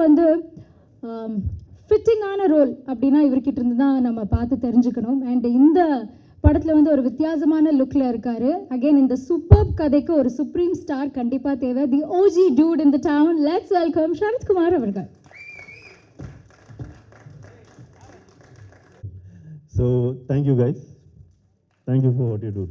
வந்து ஃபிட்டிங்கான ரோல் அப்படின்னா இவர்கிட்ட இருந்து தான் நம்ம பார்த்து தெரிஞ்சுக்கணும். அண்ட் இந்த படத்தில் வந்து ஒரு வித்தியாசமான லுக்கில் இருக்கார். அகெயின் இந்த சூப்பர் கதைக்கு ஒரு சுப்ரீம் ஸ்டார் கண்டிப்பாக தேவை. The OG dude in the town. Let's welcome Sarathkumar அவர்கள். So thank you guys. Thank you for what you do.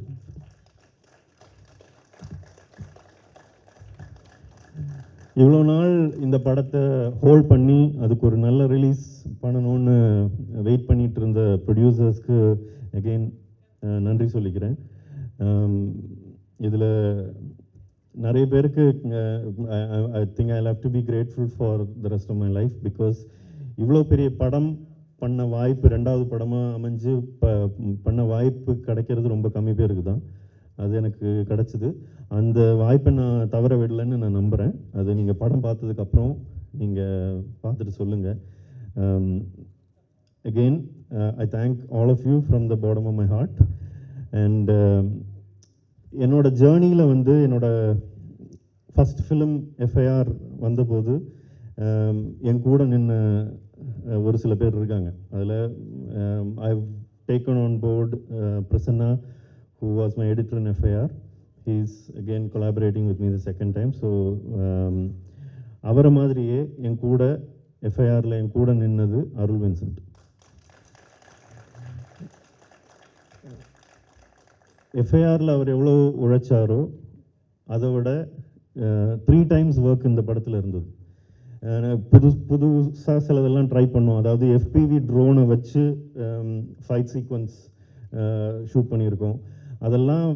இவ்வளோ நாள் இந்த படத்தை ஹோல்ட் பண்ணி அதுக்கு ஒரு நல்ல ரிலீஸ் பண்ணணும்னு வெயிட் பண்ணிட்டு இருந்த ப்ரொடியூசர்ஸ்க்கு அகெயின் நன்றி சொல்லிக்கிறேன். இதில் நிறைய பேருக்கு I think I have to be grateful for the rest of my life. Because இவ்வளோ பெரிய படம் பண்ண வாய்ப்பு, ரெண்டாவது படமாக அமைஞ்சு பண்ண வாய்ப்பு கிடைக்கிறது ரொம்ப கம்மி பேருக்கு தான். அது எனக்கு கிடச்சிது. அந்த வாய்ப்பை நான் தவற விடலைன்னு நான் நம்புகிறேன். அது நீங்கள் படம் பார்த்ததுக்கப்புறம் நீங்கள் பார்த்துட்டு சொல்லுங்கள். Again I thank all of you from the bottom of my heart. And என்னோட ஜேர்னியில் வந்து என்னோடய ஃபஸ்ட் ஃபிலிம் எஃப்ஐஆர் வந்தபோது என் கூட நின்று ஒரு சில பேர் இருக்காங்க. அதில் ஐ taken on board Prasanna, who was my editor in FIR. He is again collaborating with me the second time. So அவரை மாதிரியே என் கூட எஃப்ஐஆரில் என் கூட நின்னது அருள் வின்சென்ட். எஃப்ஐஆரில் அவர் எவ்வளோ உழைச்சாரோ அதை விட 3 times ஒர்க் இந்த படத்தில் இருந்தது. புதுசாக சிலதெல்லாம் ட்ரை பண்ணோம். அதாவது FPV ட்ரோனை வச்சு ஃபைட் சீக்வன்ஸ் ஷூட் பண்ணியிருக்கோம். அதெல்லாம்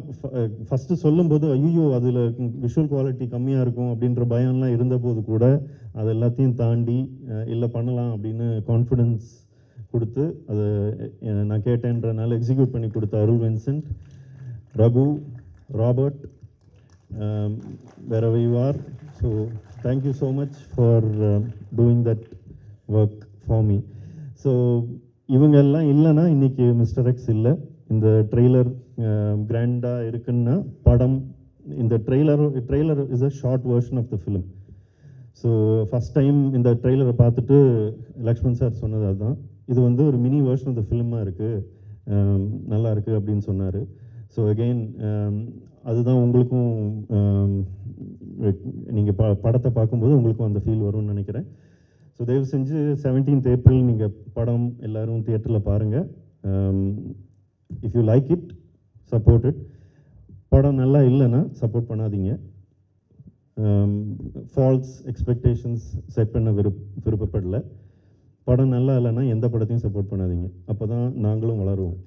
ஃபஸ்ட்டு சொல்லும்போது ஐயோ அதில் விஷுவல் குவாலிட்டி கம்மியாக இருக்கும் அப்படின்ற பயம்லாம் இருந்தபோது கூட அது எல்லாத்தையும் தாண்டி இல்லை பண்ணலாம் அப்படின்னு கான்ஃபிடென்ஸ் கொடுத்து அதை நான் கேட்டேன்றனால எக்ஸிக்யூட் பண்ணி கொடுத்த Arul Vincent, Raghu, Robert, wherever you are. So thank you so much for doing that work for me. So இவங்க எல்லாம் இல்லைன்னா இன்றைக்கி மிஸ்டர் எக்ஸ் இல்லை. இந்த ட்ரெய்லர் கிராண்டாக இருக்குன்னா படம், இந்த trailer is a short version of the film. So first time இந்த ட்ரெய்லரை பார்த்துட்டு லக்ஷ்மண் சார் சொன்னது அதுதான், இது வந்து ஒரு மினி வெர்ஷன் ஆஃப் த ஃபிலிமாக இருக்குது, நல்லா இருக்குது அப்படின்னு சொன்னார். ஸோ அகெயின் அதுதான் உங்களுக்கும் நீங்கள் படத்தை பார்க்கும்போது உங்களுக்கும் அந்த ஃபீல் வரும்னு நினைக்கிறேன். ஸோ தயவு செஞ்சு 17th April நீங்கள் படம் எல்லோரும் தியேட்டரில் பாருங்கள். If you like it, support it. படம் நல்லா இல்லைன்னா சப்போர்ட் பண்ணாதீங்க. ஃபால்ஸ் எக்ஸ்பெக்டேஷன்ஸ் செட் பண்ண விருப்பப்படலை. படம் நல்லா இல்லைன்னா எந்த படத்தையும் சப்போர்ட் பண்ணாதீங்க. அப்போ தான் நாங்களும் வளருவோம்.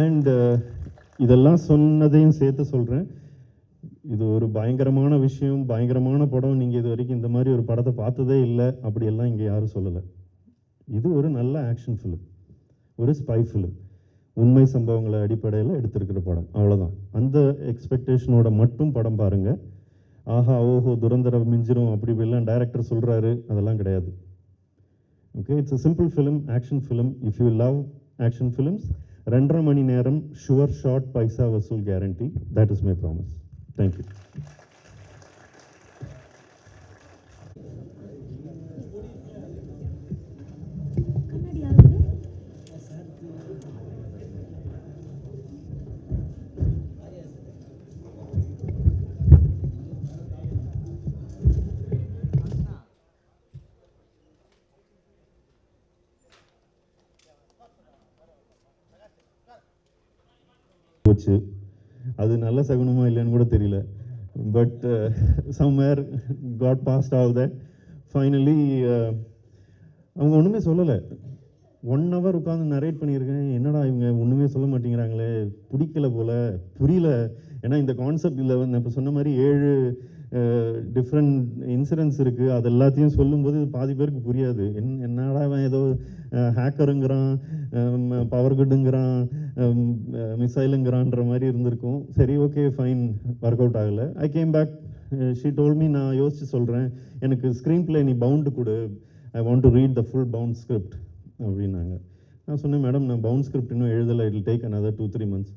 அண்ட் இதெல்லாம் சொன்னதையும் சேர்த்து சொல்கிறேன், இது ஒரு பயங்கரமான விஷயம், பயங்கரமான படம். நீங்கள் இது வரைக்கும் இந்த மாதிரி ஒரு படத்தை பார்த்ததே இல்லை அப்படியெல்லாம் இங்கே யாரும் சொல்லலை. இது ஒரு நல்ல ஆக்ஷன் ஃபிலிம், ஒரு ஸ்பை ஃபிலிம், உண்மை சம்பவங்களை அடிப்படையில் எடுத்திருக்கிற படம், அவ்வளோதான். அந்த எக்ஸ்பெக்டேஷனோட மட்டும் படம் பாருங்கள். ஆஹா ஓஹோ துரந்தர மிஞ்சிரும் அப்படி இப்படிலாம் டைரக்டர் சொல்கிறாரு, அதெல்லாம் கிடையாது. Okay, it's a simple film, action film. If you love action films, 2.5 மணி நேரம் ஷுவர் ஷாட், பைசா வசூல் guarantee. That is my promise. Thank you. போச்சு, அது நல்ல சகுனமாக இல்லைன்னு கூட தெரியல. But somewhere got past all that. Finally அவங்க ஒன்றுமே சொல்லலை. 1 hour உட்காந்து நரேட் பண்ணியிருக்கேன். என்னடா இவங்க ஒன்றுமே சொல்ல மாட்டேங்கிறாங்களே, பிடிக்கல போல், புரியல. ஏன்னா இந்த கான்செப்ட் இல்லை, நான் இப்போ சொன்ன மாதிரி 7 டிஃப்ரெண்ட் இன்சிடென்ட்ஸ் இருக்குது. அது எல்லாத்தையும் சொல்லும்போது பாதி பேருக்கு புரியாது. என்னடா அவன் ஏதோ ஹேக்கருங்கிறான், பவர் குட்டுங்கிறான், மிசைலுங்கிறான்ற மாதிரி இருந்திருக்கும். சரி, ஓகே ஃபைன், ஒர்க் அவுட் ஆகலை. I came back, she told me, நான் யோசித்து சொல்கிறேன், எனக்கு ஸ்க்ரீன் பிளே நீ பவுண்டு கொடு, I want to read the full bound script அப்படின்னாங்க. நான் சொன்னேன், மேடம் நான் பவுண்ட் ஸ்கிரிப்ட் இன்னும் எழுதலை, it will take another 2-3 months.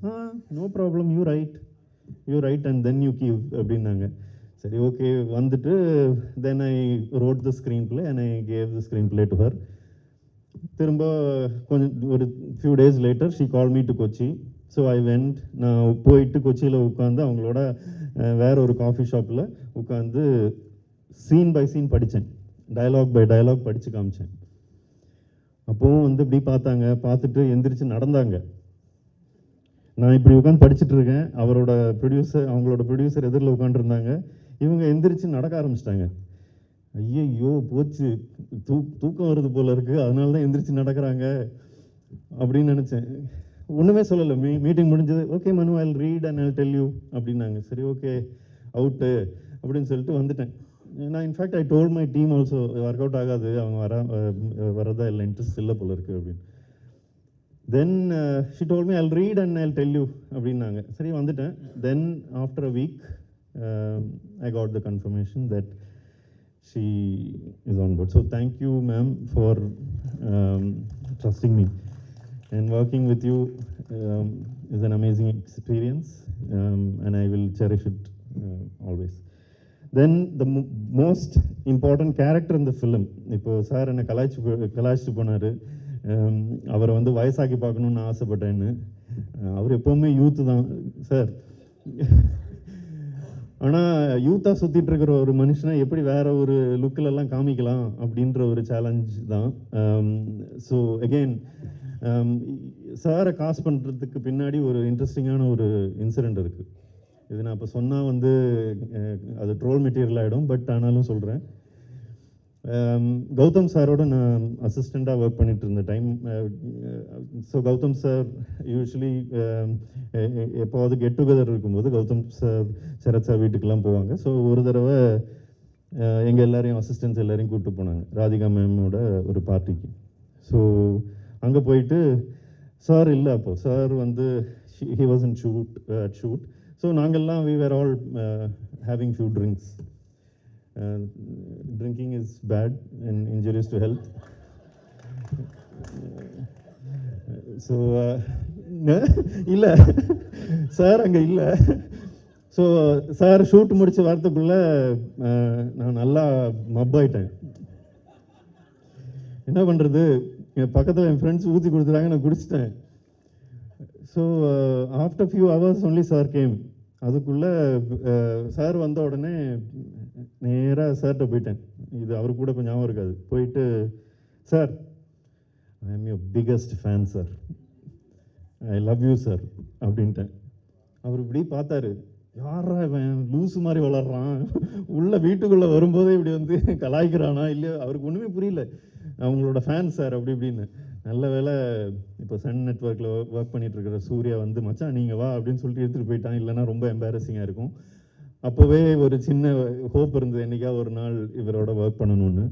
No problem, you write and then you give அப்படின்னாங்க. சரி ஓகே வந்துட்டு then I wrote the screenplay and I gave the screenplay to her. திரும்ப கொஞ்சம் ஒரு few days later she call me to Kochi. So I went. நான் போயிட்டு கொச்சியில் உட்காந்து அவங்களோட வேற ஒரு காஃபி ஷாப்பில் உட்காந்து சீன் பை சீன் படித்தேன், டயலாக் பை டயலாக் படித்து காமிச்சேன். அப்போவும் வந்து இப்படி பார்த்தாங்க, பார்த்துட்டு எந்திரிச்சு நடந்தாங்க. நான் இப்படி உட்காந்து படிச்சுட்டு இருக்கேன், அவங்களோட ப்ரொடியூசர் எதிரில் உட்காந்துருந்தாங்க. இவங்க எந்திரிச்சு நடக்க ஆரம்பிச்சிட்டாங்க. ஐயோ போச்சு, தூக்கம் வருது போல இருக்குது, அதனால தான் எந்திரிச்சு நடக்கிறாங்க அப்படின்னு நினச்சேன். ஒன்றுமே சொல்லலை. மீட்டிங் முடிஞ்சது. ஓகே மனு, I will read and I will tell you அப்படின்னாங்க. சரி ஓகே அவுட்டு அப்படின்னு சொல்லிட்டு வந்துட்டேன். நான் in fact I told my team also, work out ஆகாது, அவங்க வரதா இல்லை, இன்ட்ரெஸ்ட் இல்லை போல இருக்குது அப்படின்னு. Then she told me I will read and I will tell you அப்படின்னாங்க. சரி வந்துட்டேன். Then after a week I got the confirmation that she is on board. So thank you ma'am for trusting me, and working with you is an amazing experience, and I will cherish it always. Then the most important character in the film, இப்போ sir என்னை கலாய்ச்சி போனார், அவரை வந்து வயசாக்கி பார்க்கணுன்னு ஆசைப்பட்டேன்னு. அவர் எப்போவுமே youth தான் sir. ஆனால் யூத்தாக சுற்றிட்டு இருக்கிற ஒரு மனுஷனை எப்படி வேற ஒரு லுக்கிலெல்லாம் காமிக்கலாம் அப்படின்ற ஒரு சேலஞ்ச் தான். ஸோ அகெயின் சாரை காஸ் பண்ணுறதுக்கு பின்னாடி ஒரு இன்ட்ரெஸ்டிங்கான ஒரு இன்சிடெண்ட் இருக்குது. இது நான் இப்போ சொன்னால் வந்து அது ட்ரோல் மெட்டீரியல் ஆகிடும், பட் ஆனாலும் சொல்கிறேன். கௌதம் சாரோட நான் அசிஸ்டண்ட்டாக ஒர்க் பண்ணிட்டு இருந்த time. So Gautham sir usually எப்போது கெட் டுகெதர் இருக்கும்போது கௌதம் சார் சரத் சார் வீட்டுக்கெலாம் போவாங்க. ஸோ ஒரு தடவை எங்கள் எல்லாரையும் அசிஸ்டன்ஸ் எல்லாரையும் கூப்பிட்டு போனாங்க ராதிகா மேமோட ஒரு பார்ட்டிக்கு. ஸோ அங்கே போயிட்டு சார் இல்லை, அப்போது சார் வந்து he was in shoot. So நாங்கள்லாம் we were all having few drinks. Drinking is bad and injurious to health. So இல்லை சார் அங்கே இல்லை. ஸோ சார் ஷூட் முடிச்ச வாரத்துக்குள்ளே நான் நல்லா மப்பாயிட்டேன். என்ன பண்ணுறது, என் பக்கத்தில் என் ஃப்ரெண்ட்ஸ் ஊற்றி கொடுத்துட்டாங்க, நான் குடிச்சிட்டேன். So after few hours only sir came. அதுக்குள்ளே சார் வந்த உடனே நேராக சார்கிட்ட போயிட்டேன். இது அவருக்கு கூட இப்போ ஞாபகம் இருக்காது. போயிட்டு sir, I am your biggest fan sir, I love you sir அப்படின்ட்டேன். அவர் இப்படி பார்த்தாரு, யாரா இவன் லூஸு மாதிரி வளர்றான், உள்ள வீட்டுக்குள்ளே வரும்போதே இப்படி வந்து கலாய்க்கிறானா இல்லையோ, அவருக்கு ஒன்றுமே புரியல. அவங்களோட ஃபேன் சார் அப்படி இப்படின்னு. நல்ல வேலை இப்போ சன் நெட்வொர்க்கில் ஒர்க் பண்ணிட்டு இருக்கிற சூர்யா வந்து மச்சான் நீங்கள் வா அப்படின்னு சொல்லிட்டு எடுத்துகிட்டு போயிட்டான். இல்லைன்னா ரொம்ப எம்பாரசிங்காக இருக்கும். அப்போவே ஒரு சின்ன ஹோப் இருந்தது, என்றைக்கா ஒரு நாள் இவரோட ஒர்க் பண்ணணும்னு.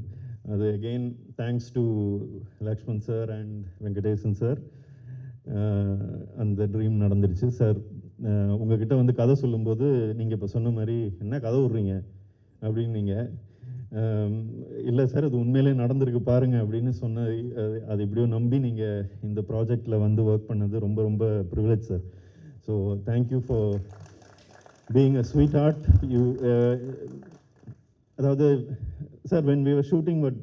அது again thanks to Lakshman sir and Venkatesan sir, அந்த ட்ரீம் நடந்துருச்சு. சார் உங்ககிட்ட வந்து கதை சொல்லும்போது நீங்கள் இப்போ சொன்ன மாதிரி என்ன கதை விட்றீங்க அப்படின்னு நீங்கள், இல்லை சார் அது உண்மையிலே நடந்திருக்கு பாருங்கள் அப்படின்னு சொன்ன, அது எப்படியோ நம்பி நீங்கள் இந்த ப்ராஜெக்டில் வந்து ஒர்க் பண்ணது ரொம்ப ரொம்ப privilege sir. So thank you for being a sweet heart. அதாவது sir when we were shooting, but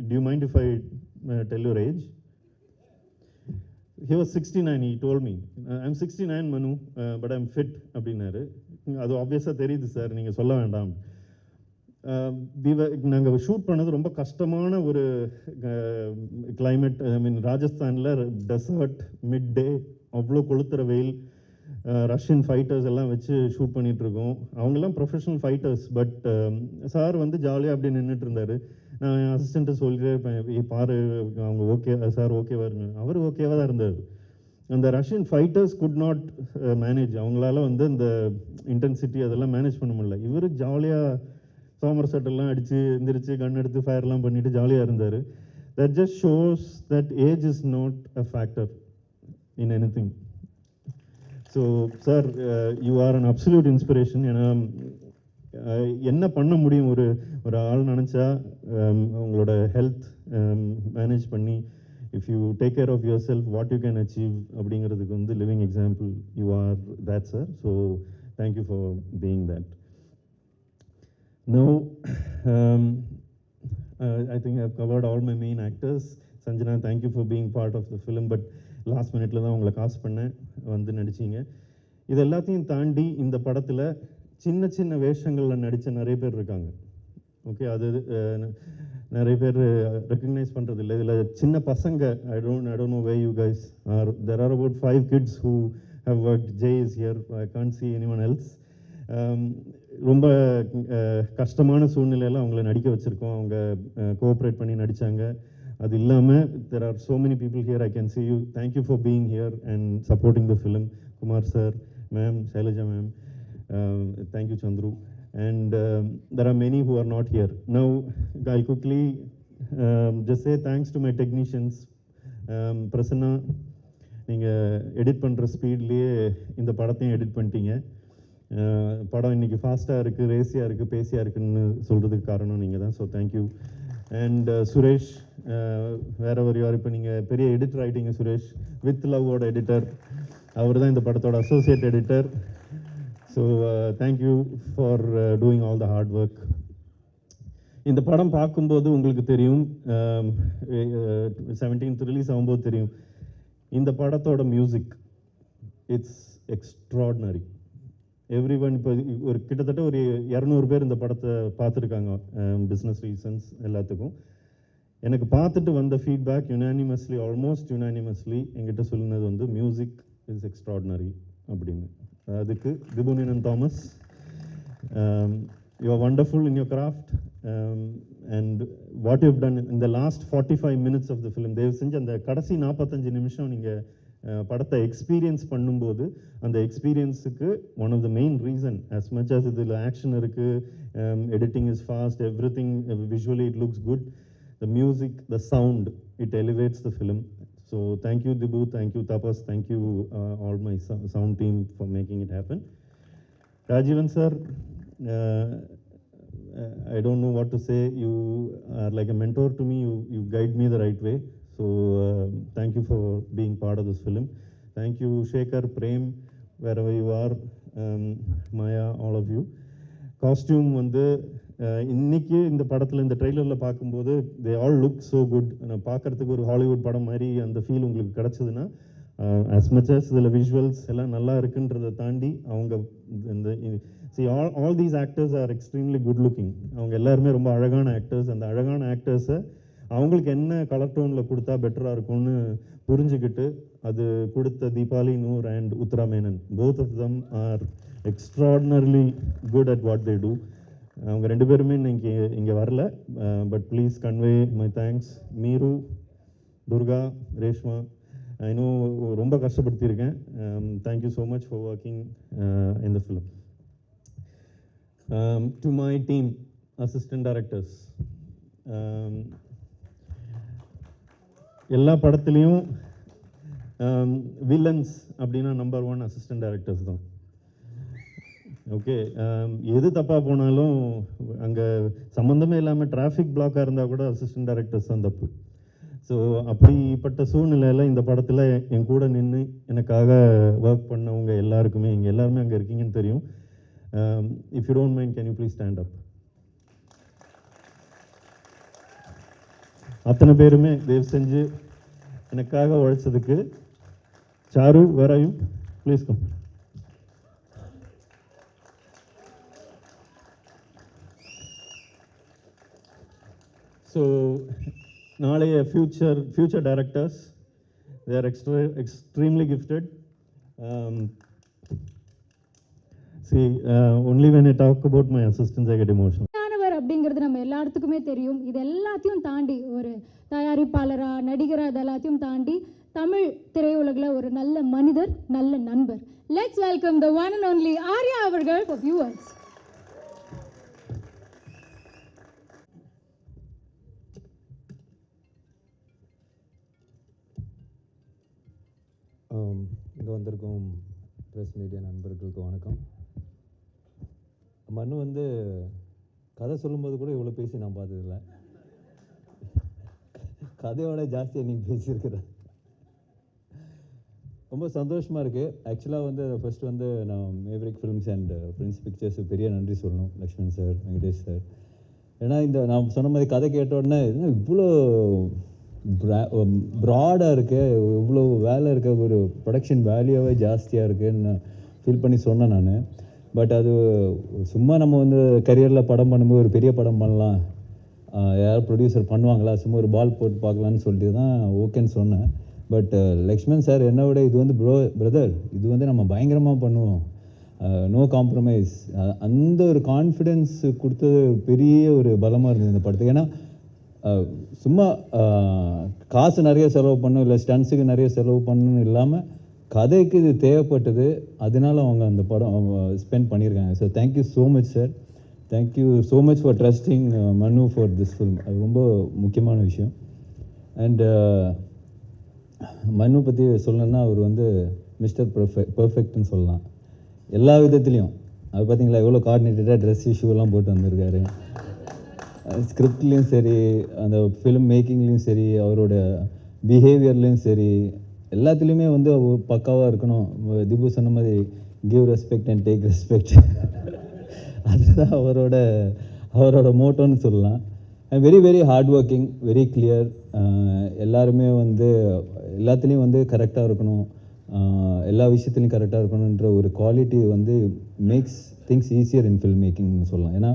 do you mind if I tell your age? He was 69. He told me I'm 69 Manu, but I'm fit அப்படின்னாரு. அது ஆப்வியஸாக தெரியுது sir, நீங்கள் சொல்ல வேண்டாம். நாங்கள் shoot பண்ணது ரொம்ப கஷ்டமான ஒரு கிளைமேட். ஐ மீன் ராஜஸ்தானில் டெசர்ட், மிட் டே, அவ்வளோ கொளுத்துற வெயில், ரஷ்யன் ஃபைட்டர்ஸ் எல்லாம் வச்சு ஷூட் பண்ணிகிட்ருக்கோம். அவங்கெல்லாம் ப்ரொஃபஷனல் ஃபைட்டர்ஸ். பட் சார் வந்து ஜாலியாக அப்படி நின்றுட்டு இருந்தார். நான் என் அசிஸ்டண்ட்டை சொல்லிட்டே இருப்பேன், பாரு அவங்க ஓகே சார், ஓகேவா இருங்க. அவர் ஓகேவாக தான் இருந்தார். அந்த Russian fighters could not manage, அவங்களால வந்து இந்த இன்டென்சிட்டி அதெல்லாம் மேனேஜ் பண்ண முடியல. இவர் ஜாலியாக சோமர் செட்டெல்லாம் அடித்து எந்திரிச்சு கன் எடுத்து ஃபயர்லாம் பண்ணிவிட்டு ஜாலியாக இருந்தார். That just shows that age is not a factor in anything. So sir you are an absolute inspiration. ஏன்னா என்ன பண்ண முடியும் ஒரு ஆள் நினச்சா, உங்களோட ஹெல்த் மேனேஜ் பண்ணி if you take care of yourself what you can achieve அப்படிங்கிறதுக்கு வந்து living example you are that sir. So thank you for being that. Now, um, I think I've covered all my main actors. Sanjana, thank you for being part of the film, but last minute தான் உங்களை காசு பண்ணேன் வந்து நடிச்சிங்க. இது எல்லாத்தையும் தாண்டி இந்த படத்தில் சின்ன சின்ன வேஷங்களில் நடித்த நிறைய பேர் இருக்காங்க. ஓகே, அது நிறைய பேர் ரெக்கக்னைஸ் பண்ணுறதில்ல. இதில் சின்ன பசங்க, I don't know way you guys are. There are about 5 kids who have worked. Jay is here, I can't see anyone else. ரொம்ப கஷ்டமான சூழ்நிலையில் அவங்கள நடிக்க வச்சுருக்கோம். அவங்க கோஆப்ரேட் பண்ணி நடித்தாங்க. அது இல்லாமல் there are so many people here, I can see you. Thank you for being here and supporting the film. Kumar sir, ma'am, Shailaja ma'am, thank you Chandru. And there are many who are not here. Now, I'll quickly just say thanks to my technicians. Prasanna, நீங்கள் edit பண்ணுற ஸ்பீட்லேயே இந்த படத்தையும் edit பண்ணிட்டீங்க. படம் இன்றைக்கி ஃபாஸ்ட்டாக இருக்குது, ரேசியாக இருக்குது, பேசியாக இருக்குதுன்னு சொல்கிறதுக்கு காரணம் நீங்கள் தான். So thank you. And Suresh, wherever யார், இப்போ நீங்கள் பெரிய எடிட்டர் ஆகிட்டீங்க சுரேஷ், வித் லவ்வோட எடிட்டர். அவர் தான் இந்த படத்தோட associate editor. So thank you for doing all the hard work. இந்த படம் பார்க்கும்போது உங்களுக்கு தெரியும், 17th ரிலீஸ் ஆகும்போது தெரியும், இந்த படத்தோட music it's extraordinary. Every one, இப்போ ஒரு கிட்டத்தட்ட ஒரு 200 பேர் இந்த படத்தை பார்த்துருக்காங்க பிஸ்னஸ் ரீசன்ஸ் எல்லாத்துக்கும். எனக்கு பார்த்துட்டு வந்த ஃபீட்பேக் யுனானிமஸ்லி, ஆல்மோஸ்ட் யுனானிமஸ்லி என்கிட்ட சொல்லினது வந்து மியூசிக் இஸ் எக்ஸ்ட்ராடினரி அப்படின்னு. அதுக்கு திபுனினன் Thomas, you are wonderful in your craft and what you done in the last 45 minutes of the film. தயவு செஞ்சு அந்த கடைசி 45 நிமிஷம் நீங்கள் படத்தை எக்ஸ்பீரியன்ஸ் பண்ணும்போது, அந்த எக்ஸ்பீரியன்ஸுக்கு one of the main reason, as much as இதில் ஆக்ஷன் இருக்குது, editing is fast, everything visually it looks good, the music, the sound, it elevates the film. So thank you Dibu, thank you Tapas, thank you all my sound team for making it happen. Rajivan sir, I don't know what to say. You are like a mentor to me. You guide me the right way. So thank you for being part of this film. Thank you Shekhar, Prem, wherever you are, Maya, all of you. Costume வந்து இன்னைக்கு இந்த படத்தில், இந்த ட்ரெய்லரில் பார்க்கும்போது they all look so good. பார்க்குறதுக்கு ஒரு Hollywood படம் மாதிரி அந்த ஃபீல் உங்களுக்கு கிடச்சிதுன்னா, as much as இதில் விஷுவல்ஸ் எல்லாம் நல்லா இருக்குன்றதை தாண்டி அவங்க இந்த all these actors are extremely good looking. அவங்க எல்லாருமே ரொம்ப அழகான ஆக்டர்ஸ். அந்த அழகான ஆக்டர்ஸை அவங்களுக்கு என்ன கலர் டோனில் கொடுத்தா பெட்டராக இருக்கும்னு புரிஞ்சுக்கிட்டு அது கொடுத்த Deepali Noor and Uthra Menon, both of them are extraordinarily good at what they do. அவங்க 2 பேருமே இங்கே வரல, but please convey my thanks. Meeru, Durga, Reshma, I know ரொம்ப கஷ்டப்படுத்தியிருக்கேன். Thank you so much for working in the film. To my team, assistant directors, எல்லா படத்துலேயும் villains அப்படின்னா number 1 assistant directors தான். ஓகே, எது தப்பாக போனாலும் அங்கே சம்மந்தமே இல்லாமல் டிராஃபிக் பிளாக்காக இருந்தால் கூட அசிஸ்டன்ட் டைரக்டர்ஸ் தான் தப்பு. ஸோ அப்படிப்பட்ட சூழ்நிலையில் இந்த படத்தில் என் கூட நின்று எனக்காக ஒர்க் பண்ணவங்க எல்லாருக்குமே, இங்கே எல்லாருமே அங்கே இருக்கீங்கன்னு தெரியும். If you don't mind, can you please stand up? அத்தனை பேருமே தயவு செஞ்சு எனக்காக உழைச்சதுக்கு. Charu, where are you? Please come. So நாளைய future directors, they are extremely gifted. See, only when I talk about my assistants I get emotional. அப்படிங்கிறது நம்ம எல்லாத்துக்குமே தெரியும். இது எல்லாத்தையும் தாண்டி ஒரு தயாரிப்பாளரா, நடிகரா, இதெல்லாத்தையும் தாண்டி தமிழ் திரையுலகில் ஒரு நல்ல மனிதர், நல்ல நண்பர். Let's welcome the one and only Arya அவர்கள் for viewers. இங்கே வந்திருக்கும் ப்ரெஸ் மீடியா நண்பர்களுக்கு வணக்கம். மனு வந்து கதை சொல்லும்போது கூட இவ்வளோ பேசி நான் பார்த்ததில்லை. கதையோட ஜாஸ்தியாக நீங்கள் பேசியிருக்கிற. ரொம்ப சந்தோஷமாக இருக்குது. ஆக்சுவலாக வந்து ஃபர்ஸ்ட் வந்து நான் Maverick films and Prince pictures பெரிய நன்றி சொல்லணும், லக்ஷ்மண் சார், வெங்கடேஷ் சார். ஏன்னா இந்த நான் சொன்ன மாதிரி கதை கேட்ட உடனே இவ்வளோ ப்ராடாக இருக்கு, இவ்வளோ வேலை இருக்க, ஒரு ப்ரொடக்ஷன் வேல்யூவே ஜாஸ்தியாக இருக்குன்னு நான் ஃபீல் பண்ணி சொன்னேன் நான். பட் அது சும்மா நம்ம வந்து கரியரில் படம் பண்ணும்போது ஒரு பெரிய படம் பண்ணலாம், யார் ப்ரொடியூசர் பண்ணுவாங்களா, சும்மா ஒரு பால் போட்டு பார்க்கலான்னு சொல்லிட்டு தான் ஓகேன்னு சொன்னேன். பட் லக்ஷ்மண் சார் என்னை விட இது வந்து பிரதர் இது வந்து நம்ம பயங்கரமாக பண்ணுவோம், நோ காம்ப்ரமைஸ், அந்த ஒரு கான்ஃபிடென்ஸ் கொடுத்தது பெரிய ஒரு பலமாக இருந்தது இந்த படத்துக்கு. ஏன்னா சும்மா காசு நிறைய செலவு பண்ணணும், இல்லை ஸ்டன்ஸுக்கு நிறைய செலவு பண்ணணும் இல்லாமல் கதைக்கு இது தேவைப்பட்டது, அதனால அவங்க அந்த படம் ஸ்பெண்ட் பண்ணியிருக்காங்க. So thank you so much sir, thank you so much for trusting மனு ஃபார் திஸ் ஃபில்ம். அது ரொம்ப முக்கியமான விஷயம். அண்ட் மனு பற்றி சொல்லணும்னா அவர் வந்து மிஸ்டர் பர்ஃபெக்ட்னு சொல்லலாம் எல்லா விதத்துலேயும். அது பார்த்தீங்களா எவ்வளோ கோஆர்டினேட்டடாக ட்ரெஸ் இஷ்யூலாம் போட்டு வந்திருக்காரு. ஸ்கிரிப்ட்லேயும் சரி, அந்த ஃபிலிம் மேக்கிங்லேயும் சரி, அவரோட பிஹேவியர்லேயும் சரி, எல்லாத்துலேயுமே வந்து பக்காவாக இருக்கணும். திபு சொன்ன மாதிரி give respect and take respect, அதுதான் அவரோட மோட்டோன்னு சொல்லலாம். Very very hard working, very clear. எல்லாருமே வந்து எல்லாத்துலேயும் வந்து கரெக்டாக இருக்கணும், எல்லா விஷயத்துலையும் கரெக்டாக இருக்கணுன்ற ஒரு குவாலிட்டி வந்து makes things easier in film மேக்கிங்னு சொல்லலாம். ஏன்னா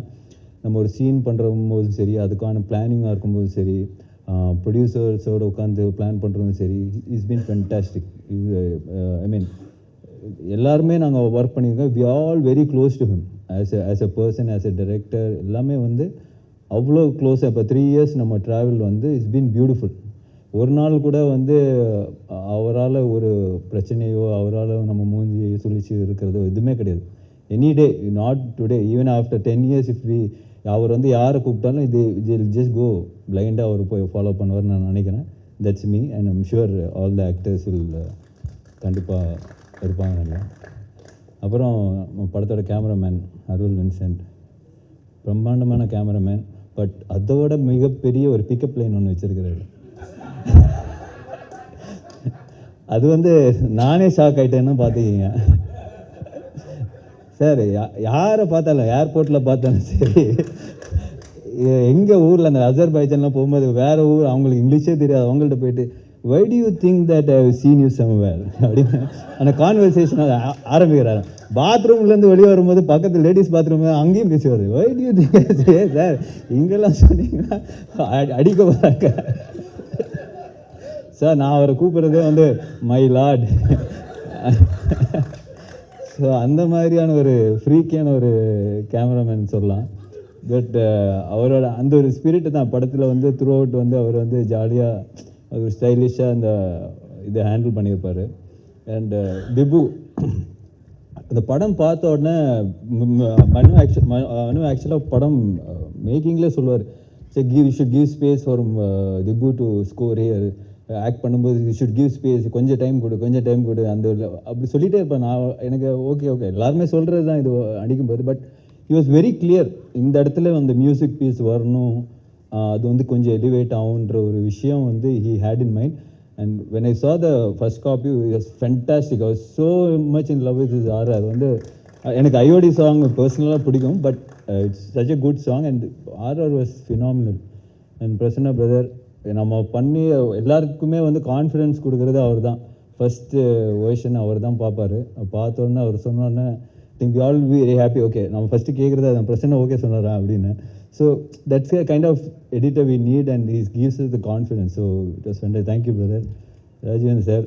நம்ம ஒரு சீன் பண்ணுறம்போதும் சரி, அதுக்கான பிளானிங்காக இருக்கும்போதும் சரி, ப்ரொடியூசர்ஸோடு உட்காந்து பிளான் பண்ணுறதும் சரி, இஸ் பீன் ஃபென்டாஸ்டிக். இது ஐ மீன் எல்லாருமே நாங்கள் ஒர்க் பண்ணியிருக்கோம். We all very close to him as a person, as a director, எல்லாமே வந்து அவ்வளோ க்ளோஸாக. இப்போ 3 years நம்ம ட்ராவல் வந்து இட்ஸ் பீன் பியூட்டிஃபுல். ஒரு நாள் கூட வந்து அவரால் ஒரு பிரச்சனையோ, அவரால் நம்ம மூஞ்சி சுழிச்சு இருக்கிறதோ எதுவுமே கிடையாது. Any day, not today, even after 10 years if அவர் வந்து யாரை கூப்பிட்டாலும் இது ஜஸ்ட் கோ பிளைண்டாக அவர் போய் ஃபாலோ பண்ணுவார்னு நான் நினைக்கிறேன். That's me and I'm sure all the actors will கண்டிப்பாக இருப்பாங்க நல்லா. அப்புறம் படத்தோட கேமராமேன் அருள் வின்சென்ட், பிரம்மாண்டமான கேமராமேன். பட் அதோட மிகப்பெரிய ஒரு பிக்கப் லைன் ஒன்று வச்சுருக்கிறாரு. அது வந்து நானே ஷாக் ஆகிட்டேன்னு பார்த்துக்கிங்க சார். யாரை பார்த்தாலும், ஏர்போர்ட்டில் பார்த்தாலும் சரி, எங்கள் ஊரில் அந்த அசர்பைஜான்லாம் போகும்போது வேறு ஊர், அவங்களுக்கு இங்கிலீஷே தெரியாது, அவங்கள்ட்ட போயிட்டு why do you think that I have seen you somewhere அப்படின்னு அந்த கான்வர்சேஷன் ஆரம்பிக்கிறாரு. பாத்ரூம்லேருந்து வெளியே வரும்போது பக்கத்து லேடிஸ் பாத்ரூம் அங்கேயும் பேசுவார். why do you think sir இங்கெல்லாம் சொன்னீங்கன்னா அடிக்க வராங்க சார். நான் அவரை கூப்பிட்றதே வந்து மை லார்ட். ஸோ அந்த மாதிரியான ஒரு ஃப்ரீக்கியான ஒரு கேமராமேன் சொல்லலாம். பட் அவரோட அந்த ஒரு ஸ்பிரிட்டு தான் படத்தில் வந்து த்ரூ அவுட் வந்து அவர் வந்து ஜாலியாக ஒரு ஸ்டைலிஷாக அந்த இதை ஹேண்டில் பண்ணியிருப்பார். அண்ட் திபு அந்த படம் பார்த்த உடனே மனு ஆக்சுவலாக படம் மேக்கிங்லேயே சொல்லுவார், சரி you should give space for Dipu to score here, act பண்ணும்போது யூ ஷுட் கிவ் ஸ்பேஸ், கொஞ்சம் டைம் கொடு அந்த அப்படி சொல்லிகிட்டே இருப்பேன் நான். எனக்கு ஓகே எல்லாருமே சொல்கிறது தான் இது அடிக்கும்போது. But he was very clear, இந்த இடத்துல அந்த மியூசிக் பீஸ் வரணும், அது வந்து கொஞ்சம் எலிவேட் ஆகுன்ற ஒரு விஷயம் வந்து he had in mind. And when I saw the first copy it was fantastic. I was so much in love with this RR. வந்து எனக்கு ஐஓடி சாங் பர்சனலாக பிடிக்கும், but it's such a good song and RR was phenomenal. And Prasanna brother நம்ம பண்ணி எல்லாருக்குமே வந்து confidence கொடுக்குறது அவர் தான். ஃபஸ்ட்டு வேர்ஷன் அவர் தான் பார்ப்பார். பார்த்தோன்னே அவர் சொன்னோன்னே think we all be very happy. Okay நம்ம ஃபஸ்ட்டு கேட்குறது அதை பிரசன்னா ஓகே சொன்னாரா அப்படின்னு. So that's a kind of editor we need and he gives us the confidence. So it was fantastic. Thank you brother. Rajeevan sir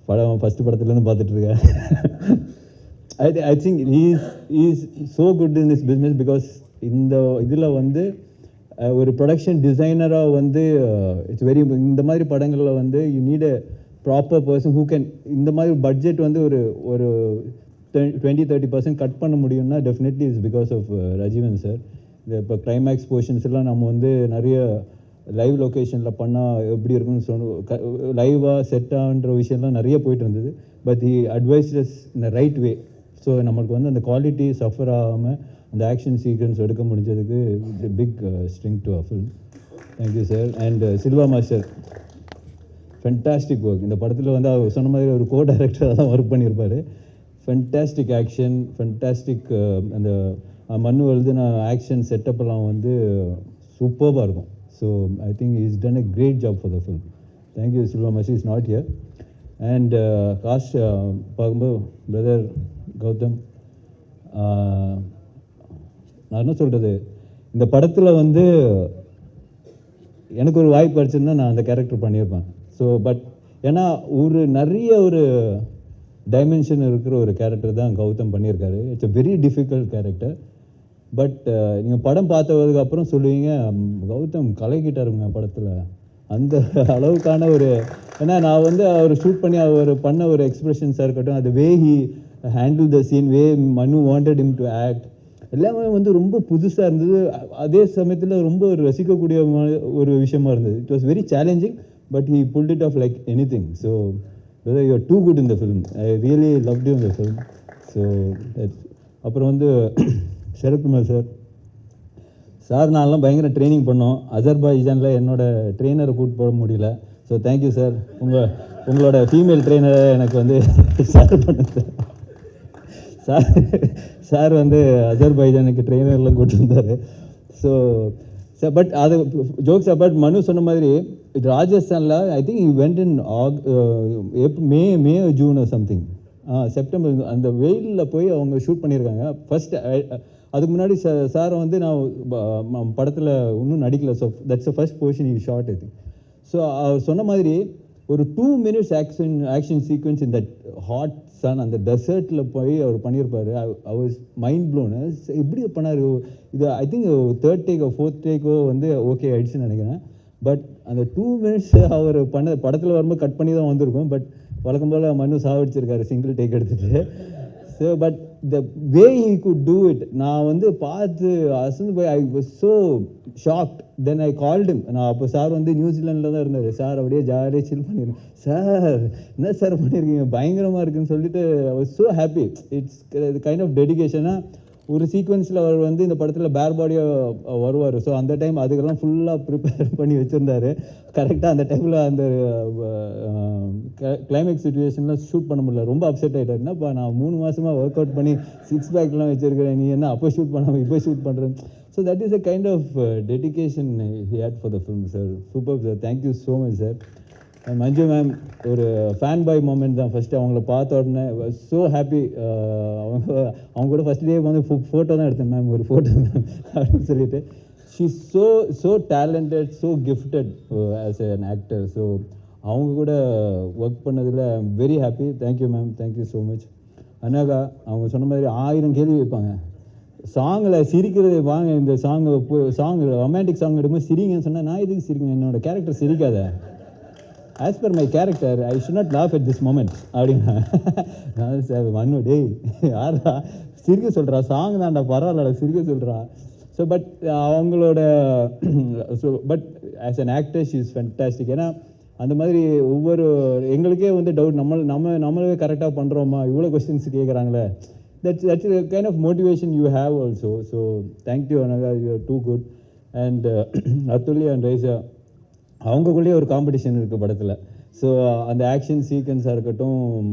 படம் first படத்துலேருந்து பார்த்துட்ருக்கேன். I think he is so good in this business because இந்த இதில் வந்து ஒரு production டிசைனராக வந்து it's very, இந்த மாதிரி படங்களில் வந்து you need a proper person who can, இந்த மாதிரி பட்ஜெட் வந்து ஒரு 20-30% கட் பண்ண முடியும்னா definitely it's because of Rajeevan sir. இப்போ கிளைமேக்ஸ் போர்ஷன்ஸ் எல்லாம் நம்ம வந்து நிறைய லைவ் லொக்கேஷனில் பண்ணால் எப்படி இருக்குன்னு லைவாக செட்டான்ற விஷயம்லாம் நிறைய போயிட்டு இருந்தது. But he advised us in the right way. So நம்மளுக்கு வந்து அந்த குவாலிட்டி சஃபர் ஆகாமல் அந்த ஆக்ஷன் சீக்வன்ஸ் எடுக்க முடிஞ்சதுக்கு big string to a film. Thank you sir. And Silva master fantastic work. இந்த படத்தில் வந்து அவர் சொன்ன மாதிரி ஒரு கோ டைரக்டராக தான் ஒர்க் பண்ணியிருப்பார். ஃபென்டாஸ்டிக் ஆக்ஷன், ஃபென்டாஸ்டிக் அந்த மண்ணு எழுதின ஆக்ஷன் செட்டப்லாம் வந்து சூப்பராக இருக்கும். So I think is done a great job for the film. Thank you. Silva மசி is not here. And cast பார்க்கும்போது பிரதர் கௌதம், நான் என்ன சொல்கிறது, இந்த படத்தில் வந்து எனக்கு ஒரு வாய்ப்பு கிடச்சிருந்தா நான் அந்த கேரக்டர் பண்ணியிருப்பேன். ஸோ பட் ஏன்னா நிறைய ஒரு டைமென்ஷன் இருக்கிற ஒரு கேரக்டர் தான் கௌதம் பண்ணியிருக்காரு. It's a very difficult character. But நீங்கள் படம் பார்த்ததுக்கு அப்புறம் சொல்லுவீங்க, கௌதம் கலக்கிட்டாருங்க படத்தில், அந்த அளவுக்கான ஒரு, ஏன்னா நான் வந்து அவர் ஷூட் பண்ணி அவர் பண்ண ஒரு எக்ஸ்பிரஷன்ஸாக இருக்கட்டும், அது way he handle the scene, way Manu wanted him to act, எல்லாமே வந்து ரொம்ப புதுசாக இருந்தது. அதே சமயத்தில் ரொம்ப ஒரு ரசிக்கக்கூடிய ஒரு விஷயமா இருந்தது. It was very challenging, but he pulled it off like anything. So you are too good in the film. I really loved you in the film. So அப்புறம் வந்து சரத்குமார் சார் நான்லாம் பயங்கர ட்ரைனிங் பண்ணோம். அஜர்பைஜானில் என்னோட ட்ரெயினரை கூப்பிட்டு போக முடியல. So thank you sir. உங்களோட ஃபீமேல் ட்ரெயினரை எனக்கு வந்து ஷேர் பண்ணுங்க சார் வந்து அஜர்பைஜானுக்கு ட்ரெயினர்லாம் கூப்பிட்டு வந்தார். ஸோ பட் அது ஜோக்ஸ் அபவுட் மனு சொன்ன மாதிரி ராஜஸ்தானில் I think you went in May June something, September, அந்த வெயிலில் போய் அவங்க ஷூட் பண்ணியிருக்காங்க. ஃபஸ்ட்டு அதுக்கு முன்னாடி சாரை வந்து நான் படத்தில் இன்னும் நடிக்கல. So that's first portion you shot I think. So அவர் சொன்ன மாதிரி ஒரு 2 minutes ஆக்ஷன் சீக்வன்ஸ் இந்த ஹாட் சன் அந்த டெசர்ட்டில் போய் அவர் பண்ணியிருப்பார். அவர் மைண்ட் ப்ளோனு. எப்படி பண்ணார் இது? ஐ திங்க் 3rd டேக்கோ 4th டேக்கோ வந்து ஓகே ஆயிடுச்சுன்னு நினைக்கிறேன். பட் அந்த 2 minutes அவர் பண்ண படத்தில் வரும்போது கட் பண்ணி தான் வந்திருக்கும். பட் வழக்கம் போல் மனு சாவடிச்சிருக்காரு சிங்கிள் டேக் எடுத்துகிட்டு. So but the way he could do it, நான் வந்து பார்த்து அசந்து போய் ஐ was so shocked. Then I called him. நான் அப்போ சார் வந்து நியூசிலாண்டில் தான் இருந்தார். சார் அப்படியே ஜாலியாக சில் பண்ணிடுறேன். சார் என்ன சார் பண்ணியிருக்கீங்க, பயங்கரமாக இருக்குன்னு சொல்லிட்டு I was so happy. It's kind of டெடிகேஷனாக ஒரு சீக்வன்ஸில் அவர் வந்து இந்த படத்தில் பேர் பாடியாக வருவார். ஸோ அந்த டைம் அதுக்கெல்லாம் ஃபுல்லாக ப்ரிப்பேர் பண்ணி வச்சுருந்தார். கரெக்டாக அந்த டைமில் அந்த கிளைமேக்ஸ் சுச்சுவேஷன்லாம் ஷூட் பண்ண முடியல. ரொம்ப அப்செட் ஆகிட்டார். என்னப்பா நான் 3 மாதமாக ஒர்க் அவுட் பண்ணி 6 பேக்லாம் வச்சுருக்கிறேன், நீ என்ன அப்போ ஷூட் பண்ணாமல் இப்போ ஷூட் பண்ணுறேன். So that is a kind of dedication he had for the film sir. Super sir. Thank you so much sir. Manju ma'am ஒரு ஃபேன் பாய் மூமெண்ட் தான். ஃபஸ்ட்டு அவங்கள பார்த்த உடனே ஸோ ஹாப்பி. அவங்க கூட ஃபஸ்ட் டே வந்து ஃபோட்டோ தான் எடுத்தேன் மேம், ஒரு ஃபோட்டோ மேம் அப்படின்னு சொல்லிட்டு. She so talented, so gifted as an actor. So அவங்க கூட ஒர்க் பண்ணதில் I'm very happy. Thank you ma'am, thank you so much. Anagha அவங்க சொன்ன மாதிரி 1000 கேள்வி வைப்பாங்க. சாங்கில் சிரிக்கிறது வாங்க, இந்த சாங் ரொமான்டிக் சாங் எடுக்கும்போது சிரிங்கன்னு சொன்னால் நான் எதுக்கு சிரிக்கணும், என்னோட கேரக்டர் சிரிக்காத, as per my character I should not laugh at this moment அப்படின்னா. நான் சார் மண்ணு டேய் யாரா சிரிக்க சொல்கிறா, சாங் தான்டா பரவாயில்ல சிரிக்க சொல்கிறா. ஸோ பட் அவங்களோட but as an actor she is fantastic. ஏன்னா அந்த மாதிரி ஒவ்வொரு எங்களுக்கே வந்து டவுட், நம்மளே கரெக்டாக பண்ணுறோமா, இவ்வளோ கொஸ்டின்ஸ் கேட்குறாங்களே. That's kind of motivation you have also. So thank you Anagha, you are too good. And Athulya and Raiza அவங்கக்குள்ளேயே ஒரு காம்படிஷன் இருக்குது படத்தில். ஸோ அந்த ஆக்ஷன் சீக்வன்ஸாக இருக்கட்டும்,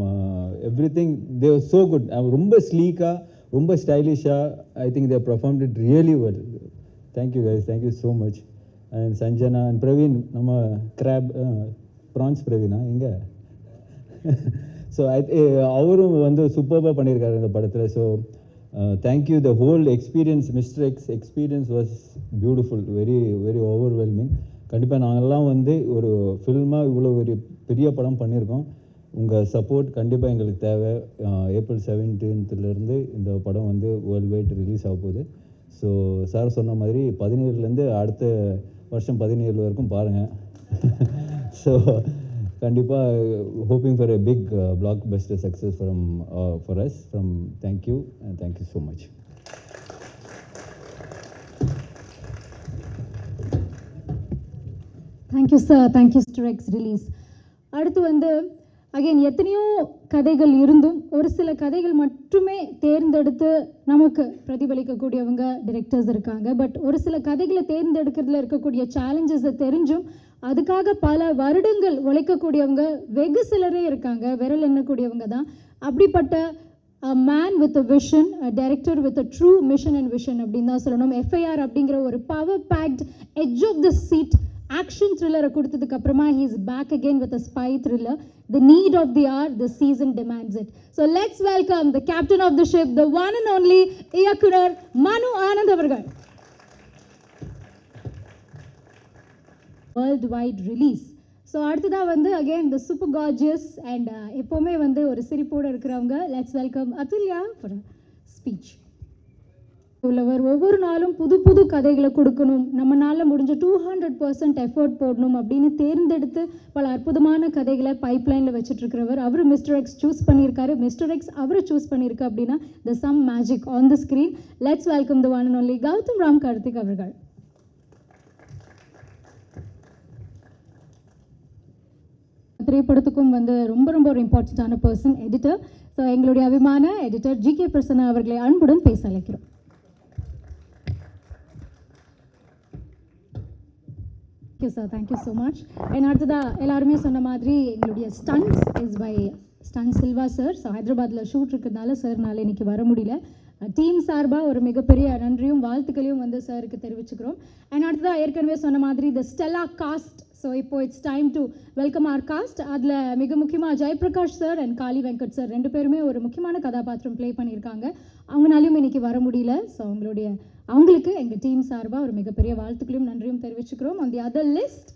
everything they are so good. ரொம்ப ஸ்லீக்காக, ரொம்ப ஸ்டைலிஷாக I think they performed it really well. Thank you guys, thank you so much. And Sanjana and Praveen, நம்ம கிராப் ப்ரான்ஸ் பிரவீனா எங்கே ஸோ அவரும் வந்து சூப்பராக பண்ணியிருக்காரு இந்த படத்தில். So thank you. The whole experience, mister X experience was beautiful, very very overwhelming. கண்டிப்பாக நாங்கள்லாம் வந்து ஒரு ஃபில்மாக இவ்வளோ ஒரு பெரிய படம் பண்ணியிருக்கோம். உங்கள் சப்போர்ட் கண்டிப்பாக எங்களுக்கு தேவை. April 17th இந்த படம் வந்து வேர்ல்டு வைட் ரிலீஸ் ஆக போகுது. ஸோ சார் சொன்ன மாதிரி 17 அடுத்த வருஷம் 17 வரைக்கும் பாருங்கள். ஸோ கண்டிப்பாக hoping for a big blockbuster success for us from thank you and thank you so much. Thank you sir, thank you mister X release. அடுத்து வந்து அகைன் எத்தனையோ கதைகள் இருந்தும் ஒரு சில கதைகள் மட்டுமே தேர்ந்தெடுத்து நமக்கு பிரதிபலிக்கக்கூடியவங்க டிரெக்டர்ஸ் இருக்காங்க. பட் ஒரு சில கதைகளை தேர்ந்தெடுக்கிறதுல இருக்கக்கூடிய சேலஞ்சஸை தெரிஞ்சும் அதுக்காக பல வருடங்கள் உழைக்கக்கூடியவங்க வெகு சிலரே இருக்காங்க, விரல் எண்ணக்கூடியவங்க தான். அப்படிப்பட்ட a man with a vision, a director with a true mission and vision அப்படின்னு தான் சொல்லணும். FIR அப்படிங்கிற ஒரு power fact edge of the seat action thriller கொடுத்ததுக்கு அப்புறமா he is back again with a spy thriller. The need of the hour, the season demands it. So let's welcome the captain of the ship, the one and only இயக்குனர் மனு ஆனந்த் அவர்கள். Worldwide release. So அடுத்ததாக வந்து again the super gorgeous and எப்போவுமே வந்து ஒரு சிரிப்போடு இருக்கிறவங்க, let's welcome Athulya for speech. உள்ளவர் ஒவ்வொரு நாளும் புது புது கதைகளை கொடுக்கணும், நம்மளால் முடிஞ்ச 200% எஃபர்ட் போடணும் அப்படின்னு தேர்ந்தெடுத்து பல அற்புதமான கதைகளை பைப்லைனில் வச்சுட்ருக்கிறவர். அவர் மிஸ்டர் எக்ஸ் சூஸ் பண்ணியிருக்காரு, மிஸ்டர் எக்ஸ் அவரை சூஸ் பண்ணியிருக்கு அப்படின்னா the some magic on the screen. Let's welcome the one and only Gautham Ram Karthik அவர்கள். திரைப்படத்துக்கும் வந்து ரொம்ப ரொம்ப ஒரு இம்பார்ட்டண்ட்டான பர்சன் எடிட்டர். ஸோ எங்களுடைய அபிமான எடிட்டர் GK பிரசன்னா அவர்களை அன்புடன் பேச அழைக்கிறோம். Thank you sir, thank you so much. And அடுத்ததாக எல்லாருமே சொன்ன மாதிரி எங்களுடைய stunts is by stun Silva sir. So ஹைதராபாத்தில் ஷூட் இருக்கிறதுனால சார்னால இன்னைக்கு வர முடியல. டீம் சார்பாக ஒரு மிகப்பெரிய நன்றியும் வாழ்த்துக்களையும் வந்து சாருக்கு தெரிவிச்சுக்கிறோம். அண்ட் அடுத்ததாக ஏற்கனவே சொன்ன மாதிரி த ஸ்டெல்லா காஸ்ட். ஸோ இப்போ it's time to welcome our cast. அதில் மிக முக்கியமாக Jayaprakash sir and Kaali Venkat sir ரெண்டு பேருமே ஒரு முக்கியமான கதாபாத்திரம் ப்ளே பண்ணியிருக்காங்க. அவங்களாலையும் இன்னைக்கு வர முடியல. ஸோ அவங்களுக்கு எங்கள் டீம் சார்பாக ஒரு மிகப்பெரிய வாழ்த்துக்களையும் நன்றியும் தெரிவிச்சுக்கிறோம். ஆன் தி அதர் லிஸ்ட்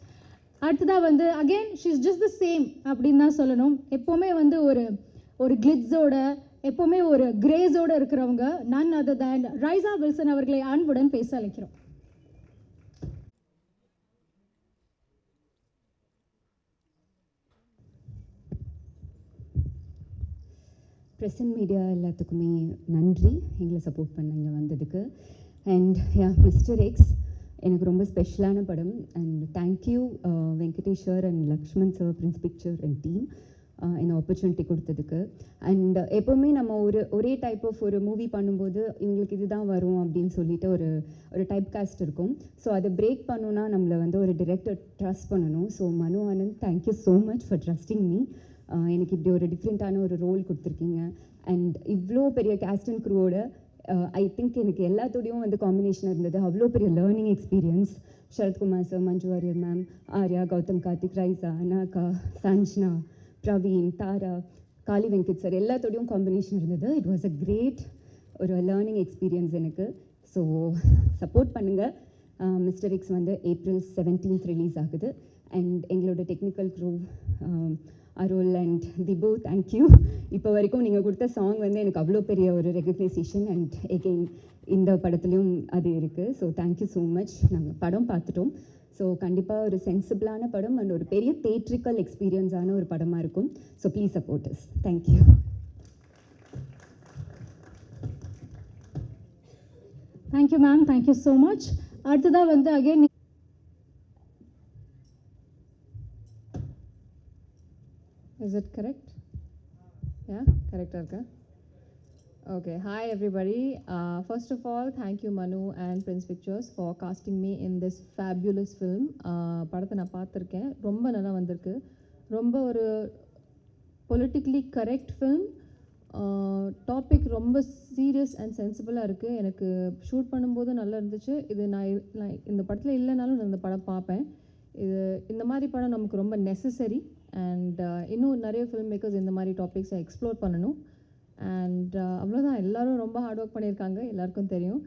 அடுத்ததாக வந்து again she is just the same அப்படின்னு தான் சொல்லணும். எப்போவுமே வந்து ஒரு கிளிட்ஸோட எப்போவுமே ஒரு கிரேஸோடு இருக்கிறவங்க நன் அதர் தேன் ரைசா வில்சன் அவர்களை அன்புடன் பேச அழைக்கிறோம். ப்ரெசன்ட் மீடியா எல்லாத்துக்குமே நன்றி, எங்களை சப்போர்ட் பண்ண இங்கே வந்ததுக்கு. அண்ட் மிஸ்டர் எக்ஸ் எனக்கு ரொம்ப ஸ்பெஷலான படம். And thank you Venkatesh sir and Lakshman sir, Prince picture and team இந்த ஆப்பர்ச்சுனிட்டி கொடுத்ததுக்கு. அண்ட் எப்போவுமே நம்ம ஒரே டைப் ஆஃப் ஒரு மூவி பண்ணும்போது இவங்களுக்கு இதுதான் வரும் அப்படின்னு சொல்லிட்டு ஒரு டைப் காஸ்ட் இருக்கும். ஸோ அதை பிரேக் பண்ணணுன்னா நம்மளை வந்து ஒரு டிரெக்டர் ட்ரஸ்ட் பண்ணணும். ஸோ மனு Anand, thank you so much for trusting me. எனக்கு இப்படி ஒரு டிஃப்ரெண்ட்டான ஒரு ரோல் கொடுத்துருக்கீங்க. அண்ட் இவ்வளோ பெரிய கேஸ்ட் அண்ட் க்ரூவோட ஐ திங்க் எனக்கு எல்லாத்தோடையும் வந்து காம்பினேஷன் இருந்தது. அவ்வளோ பெரிய learning experience. Sarathkumar sir, Manju Warrier ma'am, Arya, Gautham Karthik, Raiza, Anagha, Sanjana, Praveen, Thara, Kaali Venkat sir எல்லாத்தோடையும் காம்பினேஷன் இருந்தது. இட் வாஸ் அ கிரேட் ஒரு லேர்னிங் எக்ஸ்பீரியன்ஸ் எனக்கு. ஸோ சப்போர்ட் பண்ணுங்கள். மிஸ்டர் எக்ஸ் வந்து April 17th ரிலீஸ் ஆகுது. அண்ட் எங்களோட technical crew Arul and Dhibu, thank you. இப்போ வரைக்கும் நீங்கள் கொடுத்த சாங் வந்து எனக்கு அவ்வளோ பெரிய ஒரு ரெகக்னைசேஷன். அண்ட் எகெயின் இந்த படத்துலையும் அது இருக்குது. So thank you so much. நாங்கள் படம் பார்த்துட்டோம். ஸோ கண்டிப்பாக ஒரு சென்சிபிளான படம் அண்ட் ஒரு பெரிய தேட்ரிக்கல் எக்ஸ்பீரியன்ஸான ஒரு படமாக இருக்கும். So please support us. Thank you. Thank you ma'am, thank you so much. அடுத்ததாக வந்து again Is it correct? Yeah, correct irukka. Okay, hi everybody. First of all, thank you Manu and Prince Pictures for casting me in this fabulous film. படத்தை நான் பார்த்துருக்கேன், ரொம்ப நல்லா வந்திருக்கு. ரொம்ப ஒரு politically correct film. டாபிக் ரொம்ப சீரியஸ் அண்ட் சென்சிபிளாக இருக்குது. எனக்கு ஷூட் பண்ணும்போது நல்லா இருந்துச்சு. இது நான் இந்த படத்தில் இல்லைனாலும் நான் இந்த படம் பார்ப்பேன். இந்த மாதிரி படம் நமக்கு ரொம்ப நெசசரி. அண்ட் இன்னும் நிறைய ஃபில்ம் மேக்கர்ஸ் இந்த மாதிரி டாபிக்ஸை எக்ஸ்ப்ளோர் பண்ணணும். அண்ட் அவ்வளோதான், எல்லோரும் ரொம்ப ஹார்ட் ஒர்க் பண்ணியிருக்காங்க, எல்லாருக்கும் தெரியும்.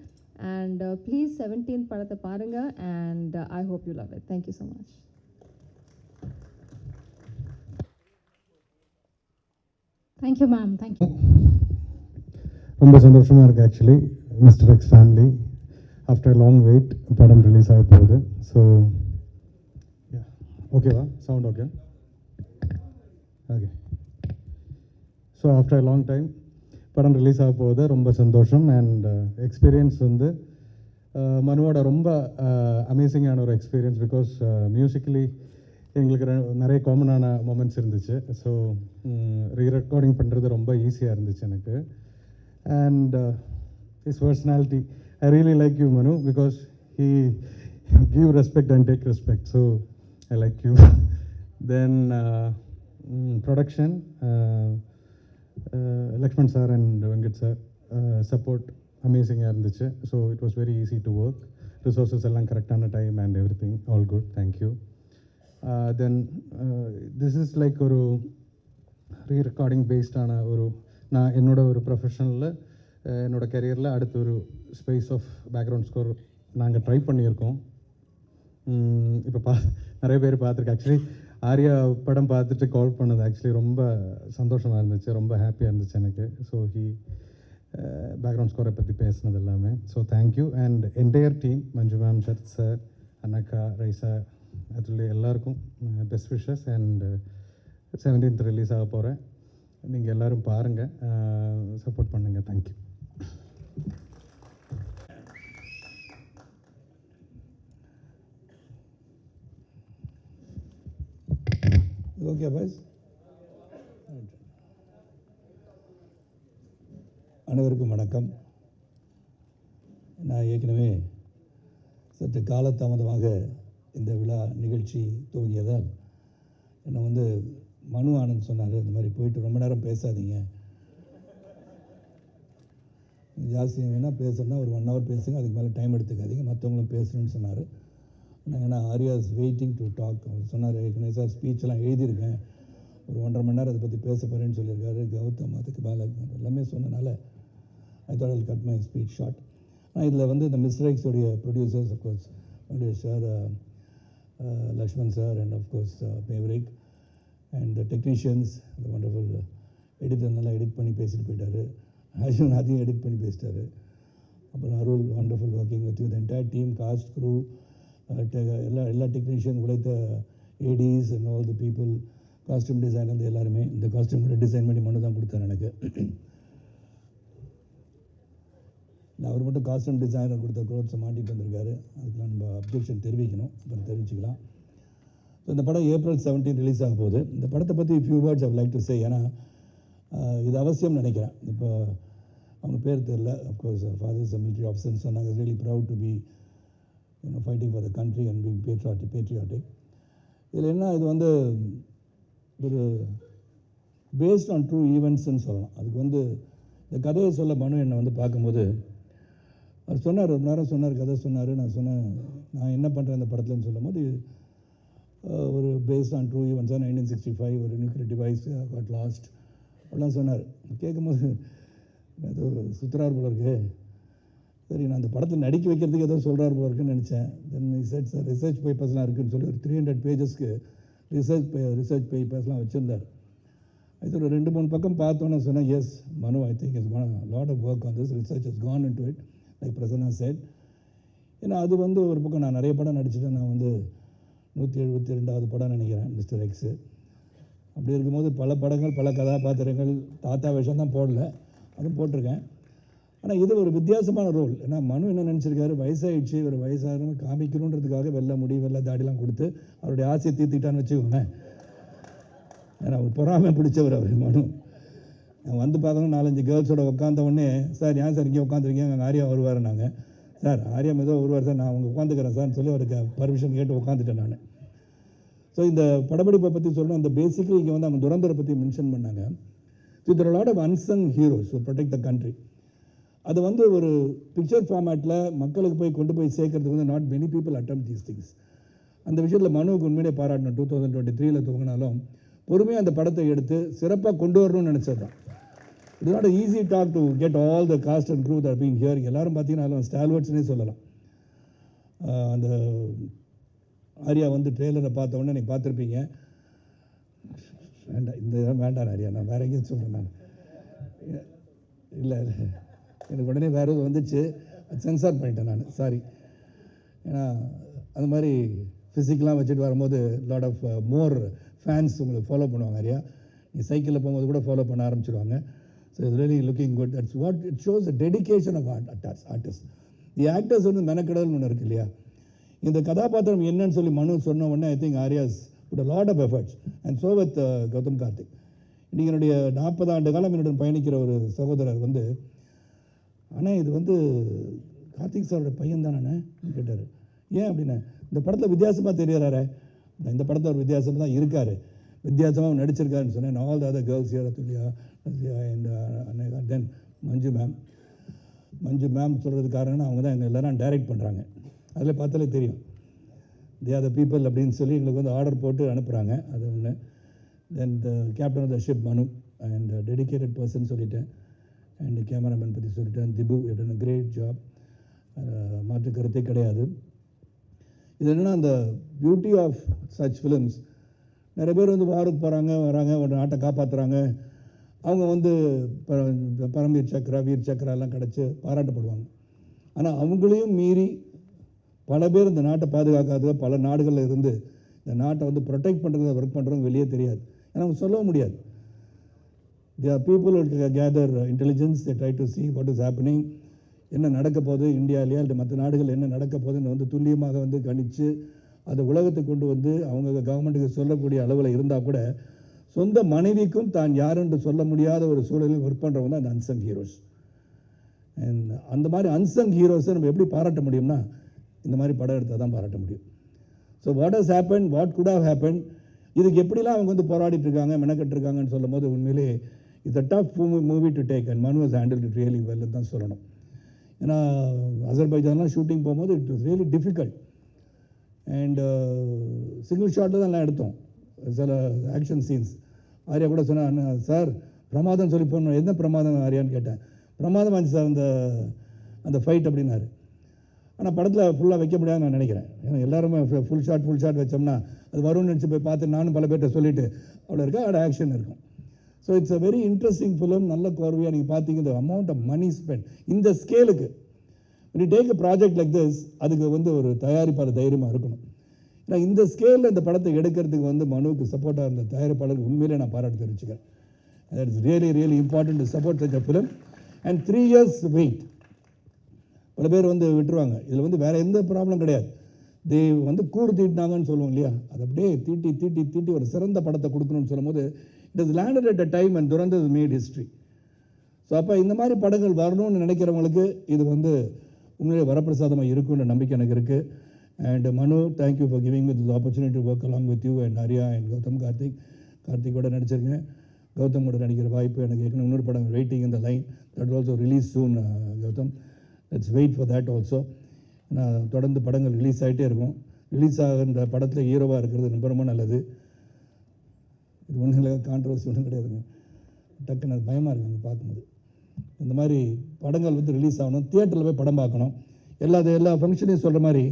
அண்ட் ப்ளீஸ் 17th படத்தை பாருங்கள். And I hope you love it. Thank you so much. Thank you ma'am, thank you. ரொம்ப சந்தோஷமாக இருக்குது actually. Mister X family after long wait படம் ரிலீஸ் ஆக போகுது. ஸோ ஓகேவா, sound okay? Okay. So after long time படம் ரிலீஸ் ஆக போகுது, ரொம்ப சந்தோஷம். அண்ட் எக்ஸ்பீரியன்ஸ் வந்து மனுவோட ரொம்ப அமேசிங்கான ஒரு எக்ஸ்பீரியன்ஸ். பிகாஸ் மியூசிக்கலி எங்களுக்கு நிறைய காமனான மொமெண்ட்ஸ் இருந்துச்சு. ஸோ ரீரெக்கார்டிங் பண்ணுறது ரொம்ப ஈஸியாக இருந்துச்சு எனக்கு. And his personality, I really like you, Manu, because he give respect and take respect, so I like you. Then production, Lakshman sir and Venkat sir support amazing இருந்துச்சு. So it was very easy to work. Resources எல்லாம் கரெக்டான time and everything all good, thank you. Then this is like ஒரு re-recording பேஸ்டான ஒரு நான் என்னோட ஒரு ப்ரொஃபஷனலில் என்னோட கெரியரில் அடுத்த ஒரு ஸ்பேஸ் ஆஃப் பேக்ரவுண்ட் ஸ்கோர் நாங்கள் ட்ரை பண்ணியிருக்கோம். இப்போ நிறைய பேர் பார்த்துருக்கேன். ஆக்சுவலி ஆர்யா படம் பார்த்துட்டு கால் பண்ணது ஆக்சுவலி ரொம்ப சந்தோஷமாக இருந்துச்சு, ரொம்ப ஹாப்பியாக இருந்துச்சு எனக்கு. ஸோ பேக்ரவுண்ட் ஸ்கோரை பற்றி பேசினது எல்லாமே. So thank you. And entire team, Manju ma'am, Sarath sir, Anagha, Raiza, அதில் எல்லாருக்கும் best wishes. And 17th release ஆக போகிறேன். நீங்கள் எல்லோரும் பாருங்கள், சப்போர்ட் பண்ணுங்கள். தேங்க்யூ. ஓகே பாய்ஸ், அனைவருக்கும் வணக்கம். நான் ஏற்கனவே சற்று காலதாமதமாக இந்த விழா நிகழ்ச்சி துவங்கியதால் என்னை மனு ஆனந்த் சொன்னார், இந்த மாதிரி போயிட்டு ரொம்ப நேரம் பேசாதீங்க, ஜாஸ்தி வேணால் பேசுகிறேன்னா ஒரு 1 hour பேசுங்க, அதுக்கு மேலே டைம் எடுத்துக்காதீங்க, மற்றவங்களும் பேசணும்னு சொன்னார். ஏன்னா Arya is waiting to talk. அவர் சொன்னார், ஏற்கனவே சார் ஸ்பீச்செல்லாம் எழுதியிருக்கேன், ஒரு 1.5 மணி நேரம் அதை பற்றி பேச போகிறேன்னு சொல்லியிருக்காரு. கௌதம் அதுக்கு மேலே எல்லாமே சொன்னனால I thought I'll cut my speech short. ஆனால் இதில் இந்த மிஸ்டர் எக்ஸோடைய producers of course sir, Lakshman sir, and of course Maverick, and the technicians, அந்த வண்டர்ஃபுல் எடிட்டர் நல்லா எடிட் பண்ணி பேசிட்டு போயிட்டார். அர்ஜுன் அதையும் எடிட் பண்ணி பேசிட்டாரு. அப்புறம் Arul, wonderful working with you, the entire team, cast, crew, எல்லா டெக்னீஷியன், உழைத்த ADs and all the people, costume designer, எல்லாருமே. இந்த காஸ்டியூம் கூட டிசைன் பண்ணி மனு தான் கொடுத்தாரு எனக்கு. அவர் மட்டும் காஸ்டியூம் டிசைனர் கொடுத்த க்ரோத்ஸை மாட்டிட்டு வந்திருக்காரு. அதுக்கு நம்ம அப்ஜெக்ஷன் தெரிவிக்கணும், அப்புறம் தெரிவிச்சுக்கலாம். ஸோ இந்த படம் April 17 ரிலீஸ் ஆக போகுது. இந்த படத்தை பற்றி few words I would like to say. ஏன்னா இது அவசியம் நினைக்கிறேன். இப்போ அவங்க பேர் தெரில, அஃப்கோர்ஸ் ஃபாதர் இஸ் மிலிட்ரி ஆஃபீஸர்னு சொன்னாங்க. Really proud to be fighting for the country and being patriotic. இதில் என்ன, இது ஒரு பேஸ்ட் ஆன் ட்ரூ ஈவெண்ட்ஸ்ன்னு சொல்லலாம். அதுக்கு இந்த கதையை சொல்ல மனு என்னை பார்க்கும்போது அவர் சொன்னார், ரொம்ப நேரம் சொன்னார், கதை சொன்னார். நான் சொன்னேன், நான் என்ன பண்ணுறேன் இந்த படத்துலன்னு சொல்லும் போது, ஒரு பேஸ்ட் ஆன் ட்ரூ ஈவெண்ட்ஸாக 1965 ஒரு நியூக்ளியர் டிவைஸ் காட் லாஸ்ட் அப்படிலாம் சொன்னார். கேட்கும்போது ஏதோ சுற்றுறார் போல இருக்கு. சரி, நான் அந்த படத்தில் நடிக்க வைக்கிறதுக்கு ஏதோ சொல்கிறார் போல இருக்குன்னு நினச்சேன். தென் ரிசர்ச் பேப்பர்ஸ்லாம் இருக்குதுன்னு சொல்லி ஒரு 300 பேஜஸ்க்கு ரிசர்ச் பேப்பர்ஸ்லாம் வச்சுருந்தார். இது ஒரு 2-3 பக்கம் பார்த்தோன்னே சொன்னேன், yes Manu, I think is gone lot of work on this, research is gone in to it, like Prasanna said. ஏன்னா அது ஒரு பக்கம் நான் நிறைய படம் நடிச்சுட்டேன். நான் 172வது படம் நினைக்கிறேன் மிஸ்டர் எக்ஸு. அப்படி இருக்கும்போது பல படங்கள், பல கதாபாத்திரங்கள், தாத்தா வேஷம் தான் போடல, அதுவும் போட்டிருக்கேன். ஆனால் இது ஒரு வித்தியாசமான ரோல். ஏன்னா மனு என்ன நினச்சிருக்காரு, வயசாகிடுச்சு, ஒரு வயசாக காமிக்கணுன்றதுக்காக வெள்ளை முடி, வெள்ளை தாடிலாம் கொடுத்து அவருடைய ஆசையை தீர்த்திட்டான்னு வச்சுக்கோங்களேன். ஏன்னா அவர் பொறாமை பிடிச்சவர் அவர் மனு. நான் பார்க்கணும் 4-5 கேர்ள்ஸோட உட்காந்த உடனே, சார் ஏன் சார் இங்கே உட்காந்துருக்கீங்க, அங்கே ஆர்யா வருவார். நாங்கள் சார் ஆர்யா ஏதோ வருவார் சார், நான் அவங்க உட்காந்துக்கிறேன் சார்னு சொல்லி அவருக்கு பர்மிஷன் கேட்டு உட்காந்துட்டேன் நான். ஸோ இந்த படப்பிடிப்பை பற்றி சொல்லணும். இந்த பேசிக்கலி இங்கே அவங்க துரந்தரை பற்றி மென்ஷன் பண்ணாங்க. ஸோ இதில் lot of unsung heroes to protect the country. அது ஒரு பிக்சர் ஃபார்மேட்டில் மக்களுக்கு கொண்டு போய் சேர்க்கறதுக்கு not many people attempt these things. அந்த விஷயத்தில் மனுவுக்கு உண்மையிலே பாராட்டணும். 2023 துவங்கினாலும் பொறுமையாக அந்த படத்தை எடுத்து சிறப்பாக கொண்டு வரணும்னு நினச்சது தான். It's not easy talk to get all the cast and crew that been here. எல்லாரும் பார்த்தீங்கன்னா ஸ்டால்வர்ட்ஸ்னே சொல்லலாம். அந்த ஆர்யா ட்ரெய்லரை பார்த்த உடனே நீங்கள் பார்த்துருப்பீங்க. வேண்டாம், இந்த வேண்டாம் ஆர்யா, நான் வேறு எங்கேயும் சொல்கிறேன். நான் இல்லை, எனக்கு உடனே வேறு எதுவும் வந்துச்சு, சென்சார் பண்ணிட்டேன் நான், சாரி. ஏன்னா அந்த மாதிரி ஃபிசிக்கலாக வச்சுட்டு வரும்போது லாட் ஆஃப் மோர் ஃபேன்ஸ் உங்களுக்கு ஃபாலோ பண்ணுவாங்க. ஆர்யா நீ சைக்கிளில் போகும்போது கூட ஃபாலோ பண்ண ஆரம்பிச்சிடுவாங்க. So it's really looking good. That's what it shows the dedication of artist. The actors மெனக்கடல்னு ஒன்று இருக்கு இல்லையா. இந்த கதாபாத்திரம் என்னன்னு சொல்லி மனு சொன்ன உடனே I think Arya's put a lot of efforts. And so with Gautam Karthik. இன்றைக்கி என்னுடைய 40 ஆண்டு காலம் என்னுடன் பயணிக்கிற ஒரு சகோதரர் வந்து, ஆனால் இது வந்து கார்த்திக் சாரோட பையன் தானே கேட்டார். ஏன் அப்படின்னா, இந்த படத்தில் வித்தியாசமாக தெரியறாரே, இந்த படத்தில் ஒரு வித்தியாசமாக தான் இருக்கார், வித்தியாசமாக நடிச்சிருக்காருன்னு சொன்னேன். All the other girls here, Thulya and then Manju ma'am சொல்கிறதுக்கு காரணம் அவங்க தான் எங்கள் எல்லோரும் டைரக்ட் பண்ணுறாங்க. அதில் பார்த்தாலே தெரியும் தே ஆர் த பீப்புள் அப்படின்னு சொல்லி எங்களுக்கு வந்து ஆர்டர் போட்டு அனுப்புகிறாங்க. அது ஒன்று. Then the captain of the ship Manu and dedicated person சொல்லிட்டேன். அண்ட் கேமராமேன் பற்றி சொல்லிட்டேன். திபு இட் கிரேட் ஜாப், மாற்று கருத்தே கிடையாது. இது என்னென்னா, அந்த பியூட்டி ஆஃப் சச் ஃபிலிம்ஸ், நிறைய பேர் வந்து வாருக்கு போகிறாங்க, வராங்க, ஒரு நாட்டை காப்பாற்றுறாங்க. அவங்க வந்து பரம்வீர் சக்ரா, வீர் சக்ரா எல்லாம் கிடச்சி பாராட்டப்படுவாங்க. ஆனால் அவங்களையும் மீறி பல பேர் இந்த நாட்டை பாதுகாக்காத பல நாடுகளில் இருந்து இந்த நாட்டை வந்து ப்ரொடெக்ட் பண்ணுறது, ஒர்க் பண்ணுறவங்க வெளியே தெரியாது. ஏன்னா அவங்க சொல்லவும் முடியாது. They are people gather intelligence, they try to see what is happening, என்ன நடக்க போகுது இந்தியாவிலேயே அல்லது மற்ற நாடுகள் என்ன நடக்க போகுதுன்னு வந்து துல்லியமாக வந்து கணித்து அதை உலகத்துக்கு கொண்டு வந்து அவங்க கவர்மெண்ட்டுக்கு சொல்லக்கூடிய அளவில் இருந்தால் கூட சொந்த மனைவிக்கும் தான் யாருன்னு சொல்ல முடியாத ஒரு சூழலில் ஒர்க் பண்ணுறவங்க தான் அந்த அன்சங் ஹீரோஸ். அண்ட் அந்த மாதிரி அன்சங் ஹீரோஸை நம்ம எப்படி பாராட்ட முடியும்னா, இந்த மாதிரி படம் எடுத்தால் தான் பாராட்ட முடியும். So what has happen, what good have happen, இதுக்கு எப்படிலாம் அவங்க வந்து போராடிட்டு இருக்காங்க, மெனக்கட்டுருக்காங்கன்னு சொல்லும் போது உண்மையிலே it's a tough movie to take. And Manu has handle it really well தான் சொல்லணும். ஏன்னா அசர்பைஜான்லாம் ஷூட்டிங் போகும்போது it was really difficult. And single ஷாட்டில் தான் எல்லாம் எடுத்தோம் சில ஆக்ஷன் சீன்ஸ். ஆர்யா கூட சொன்னேன், சார் பிரமாதம் சொல்லி போடணும். என்ன பிரமாதம் ஆர்யான்னு கேட்டேன். பிரமாதம் ஆச்சு சார் அந்த ஃபைட் அப்படின்னாரு. ஆனால் படத்தில் ஃபுல்லாக வைக்க முடியாதுன்னு நான் நினைக்கிறேன். ஏன்னா எல்லாருமே ஃபுல் ஷாட் வச்சோம்னா அது வரும்னு நினச்சி போய் பார்த்து நானும் பல பேர்கிட்ட சொல்லிவிட்டு அவ்வளோ இருக்கா அதோட ஆக்ஷன் இருக்கும். So it's a very interesting film. நல்ல கோர்வையாக நீங்கள் பார்த்தீங்க. இந்த அமௌண்ட் ஆஃப் மணி ஸ்பெண்ட் இந்த ஸ்கேலுக்கு when you take a project like this, அதுக்கு வந்து ஒரு தயாரிப்பாளர் தைரியமாக இருக்கணும். ஏன்னா இந்த ஸ்கேலில் இந்த படத்தை எடுக்கிறதுக்கு வந்து மனுவுக்கு சப்போர்ட்டாக இருந்த தயாரிப்பாளருக்கு உண்மையிலே நான் பாராட்டு தெரிவிச்சுக்கிறேன். That is really important to support such a film. And 3 years wait. பல பேர் வந்து விட்டுருவாங்க. இதில் வந்து வேறு எந்த ப்ராப்ளம் கிடையாது. தே வந்து கூறு தீட்டினாங்கன்னு சொல்லுவோம் இல்லையா, அது அப்படியே தீட்டி ஒரு சிறந்த படத்தை கொடுக்கணும்னு சொல்லும் போது it is landed at a time and துரந்த மேட் ஹிஸ்ட்ரி. ஸோ அப்போ இந்த மாதிரி படங்கள் வரணும்னு நினைக்கிறவங்களுக்கு இது வந்து உண்மையிலே வரப்பிரசாதமாக இருக்குன்ற நம்பிக்கை எனக்கு இருக்குது. And Manu, thank you for giving with this opportunity to work along with you and Arya and Gautham கார்த்திகோட நடிச்சிருக்கேன். கௌதமோட நடிக்கிற வாய்ப்பு எனக்கு ஏற்கனவே இன்னொரு படம் வெயிட்டிங் இந்த line that also release soon. Gautham, let's wait for that also. நான் தொடர்ந்து படங்கள் ரிலீஸ் ஆகிட்டே இருக்கும். ரிலீஸ் ஆகின்ற படத்தில் ஹீரோவாக இருக்கிறது ரொம்ப ரொம்ப நல்லது. இது ஒன்றும் இல்லை, கான்ட்ரவர்சி ஒன்றும் கிடையாதுங்க. டக்குன்னு அது பயமாக இருக்குங்க பார்க்கும்போது. இந்த மாதிரி படங்கள் வந்து ரிலீஸ் ஆகணும், தியேட்டரில் போய் படம் பார்க்கணும். எல்லா ஃபங்க்ஷனையும் சொல்கிற மாதிரி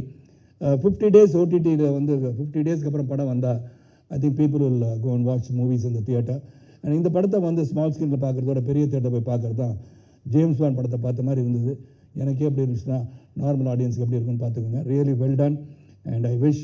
50 days ஓடிடியில் வந்து 50 daysக்கு அப்புறம் படம் வந்தால் I think people will go and watch movies இந்த தியேட்டர். அண்ட் இந்த படத்தை வந்து ஸ்மால் ஸ்க்ரீனில் பார்க்குறதோட பெரிய தியேட்டர் போய் பார்க்குறது தான் ஜேம்ஸ் பாண்ட் படத்தை பார்த்த மாதிரி இருந்தது. எனக்கே எப்படி இருந்துச்சுன்னா நார்மல் ஆடியன்ஸுக்கு எப்படி இருக்குன்னு பார்த்துக்கோங்க. Really well done. And I wish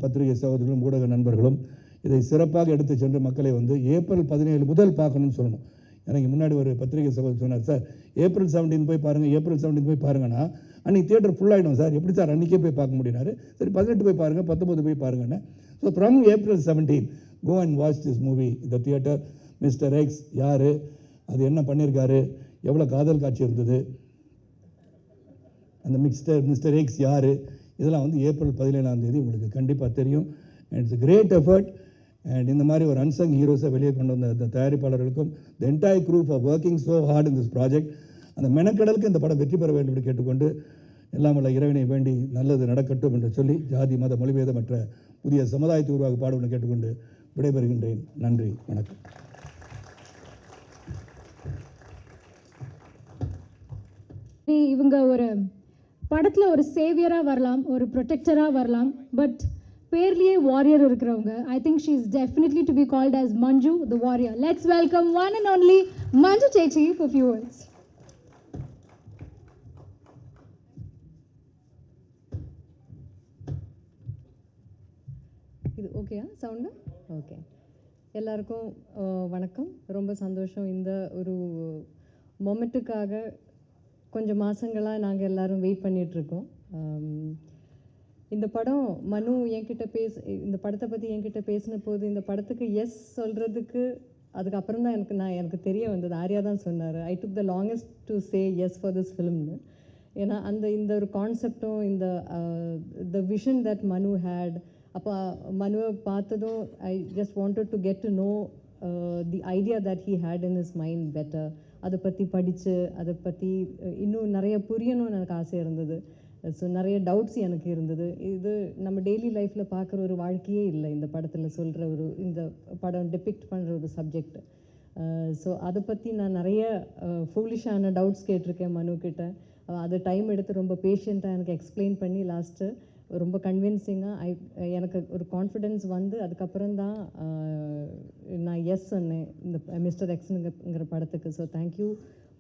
பத்திரிகை சகோதரர்களும் ஊடக நண்பர்களும் இதை சிறப்பாக எடுத்து சென்று மக்களை வந்து April 17 முதல் பார்க்கணும்னு சொல்லணும். எனக்கு முன்னாடி ஒரு பத்திரிகை சகோதரர் சொன்னார், சார் April 17 போய் பாருங்கள், April 17 போய் பாருங்கன்னா அன்றைக்கி தியேட்டர் ஃபுல்லாகிடும் சார், எப்படி சார் அன்றைக்கே போய் பார்க்க முடியினாரு. சரி 18 போய் பாருங்கள், 19 போய் பாருங்கன்னு. So from April 17 go and watch this movie இந்த தியேட்டர். மிஸ்டர் எக்ஸ் யார், அது என்ன பண்ணியிருக்காரு, எவ்வளோ காதல் காட்சி இருந்தது, அந்த மிஸ்டர் எக்ஸ் யார், இதெல்லாம் வந்து April 17 உங்களுக்கு கண்டிப்பாக தெரியும். And it's great effort. And இந்த மாதிரி ஒரு அன்சங் ஹீரோஸை வெளியே கொண்டு வந்த இந்த தயாரிப்பாளர்களுக்கும் the entire crew for working so hard in this project. அந்த மெனக்கடலுக்கு இந்த படம் வெற்றி பெற வேண்டும் என்று கேட்டுக்கொண்டு எல்லாம் உள்ள இறைவனை வேண்டி நல்லது நடக்கட்டும் என்று சொல்லி ஜாதி மத மொழிபேதமற்ற புதிய சமுதாயத்தை உருவாக பாடுவதை கேட்டுக்கொண்டு விடைபெறுகின்றேன். நன்றி, வணக்கம். இவங்க ஒரு படத்தில் ஒரு சேவியராக வரலாம், ஒரு ப்ரொடெக்டராக வரலாம், பட் பேர்லேயே வாரியர் இருக்கிறவங்க. I think she is definitely to be called as Manju the warrior. Let's welcome one and only Manju chechi for few words. இது ஓகேயா சவுண்டு? ஓகே. எல்லாருக்கும் வணக்கம். ரொம்ப சந்தோஷம். இந்த ஒரு மொமெண்ட்டுக்காக கொஞ்சம் மாதங்களாக நாங்கள் எல்லோரும் வெயிட் பண்ணிகிட்ருக்கோம். இந்த படம் மனு என்கிட்ட இந்த படத்தை பற்றி என்கிட்ட பேசின போது இந்த படத்துக்கு எஸ் சொல்கிறதுக்கு அதுக்கப்புறம் தான் எனக்கு தெரிய வந்தது. ஆர்யா தான் சொன்னார், I took the longest to say yes for this ஃபிலிம்னு. ஏன்னா இந்த ஒரு கான்செப்டும் the vision that Manu had, அப்போ மனுவை பார்த்ததும் I just wanted to get to know the idea that he had in his mind better. அதை பற்றி படித்து அதை பற்றி இன்னும் நிறைய புரியணும்னு எனக்கு ஆசை இருந்தது. ஸோ நிறைய டவுட்ஸ் எனக்கு இருந்தது. இது நம்ம டெய்லி லைஃப்பில் பார்க்குற ஒரு வாழ்க்கையே இல்லை இந்த படத்தில் சொல்கிற இந்த படம் டிபிக்ட் பண்ணுற ஒரு சப்ஜெக்ட். ஸோ அதை பற்றி நான் நிறைய ஃபூலிஷான டவுட்ஸ் கேட்டிருக்கேன் மனுக்கிட்ட. அது டைம் எடுத்து ரொம்ப பேஷண்ட்டாக எனக்கு எக்ஸ்பிளைன் பண்ணி லாஸ்ட்டு ரொம்ப கன்வின்சிங்காக எனக்கு ஒரு கான்ஃபிடென்ஸ் வந்து அதுக்கப்புறம் தான் நான் எஸ் சொன்னேன் இந்த மிஸ்டர் எக்ஸுங்கிற படத்துக்கு. ஸோ தேங்க்யூ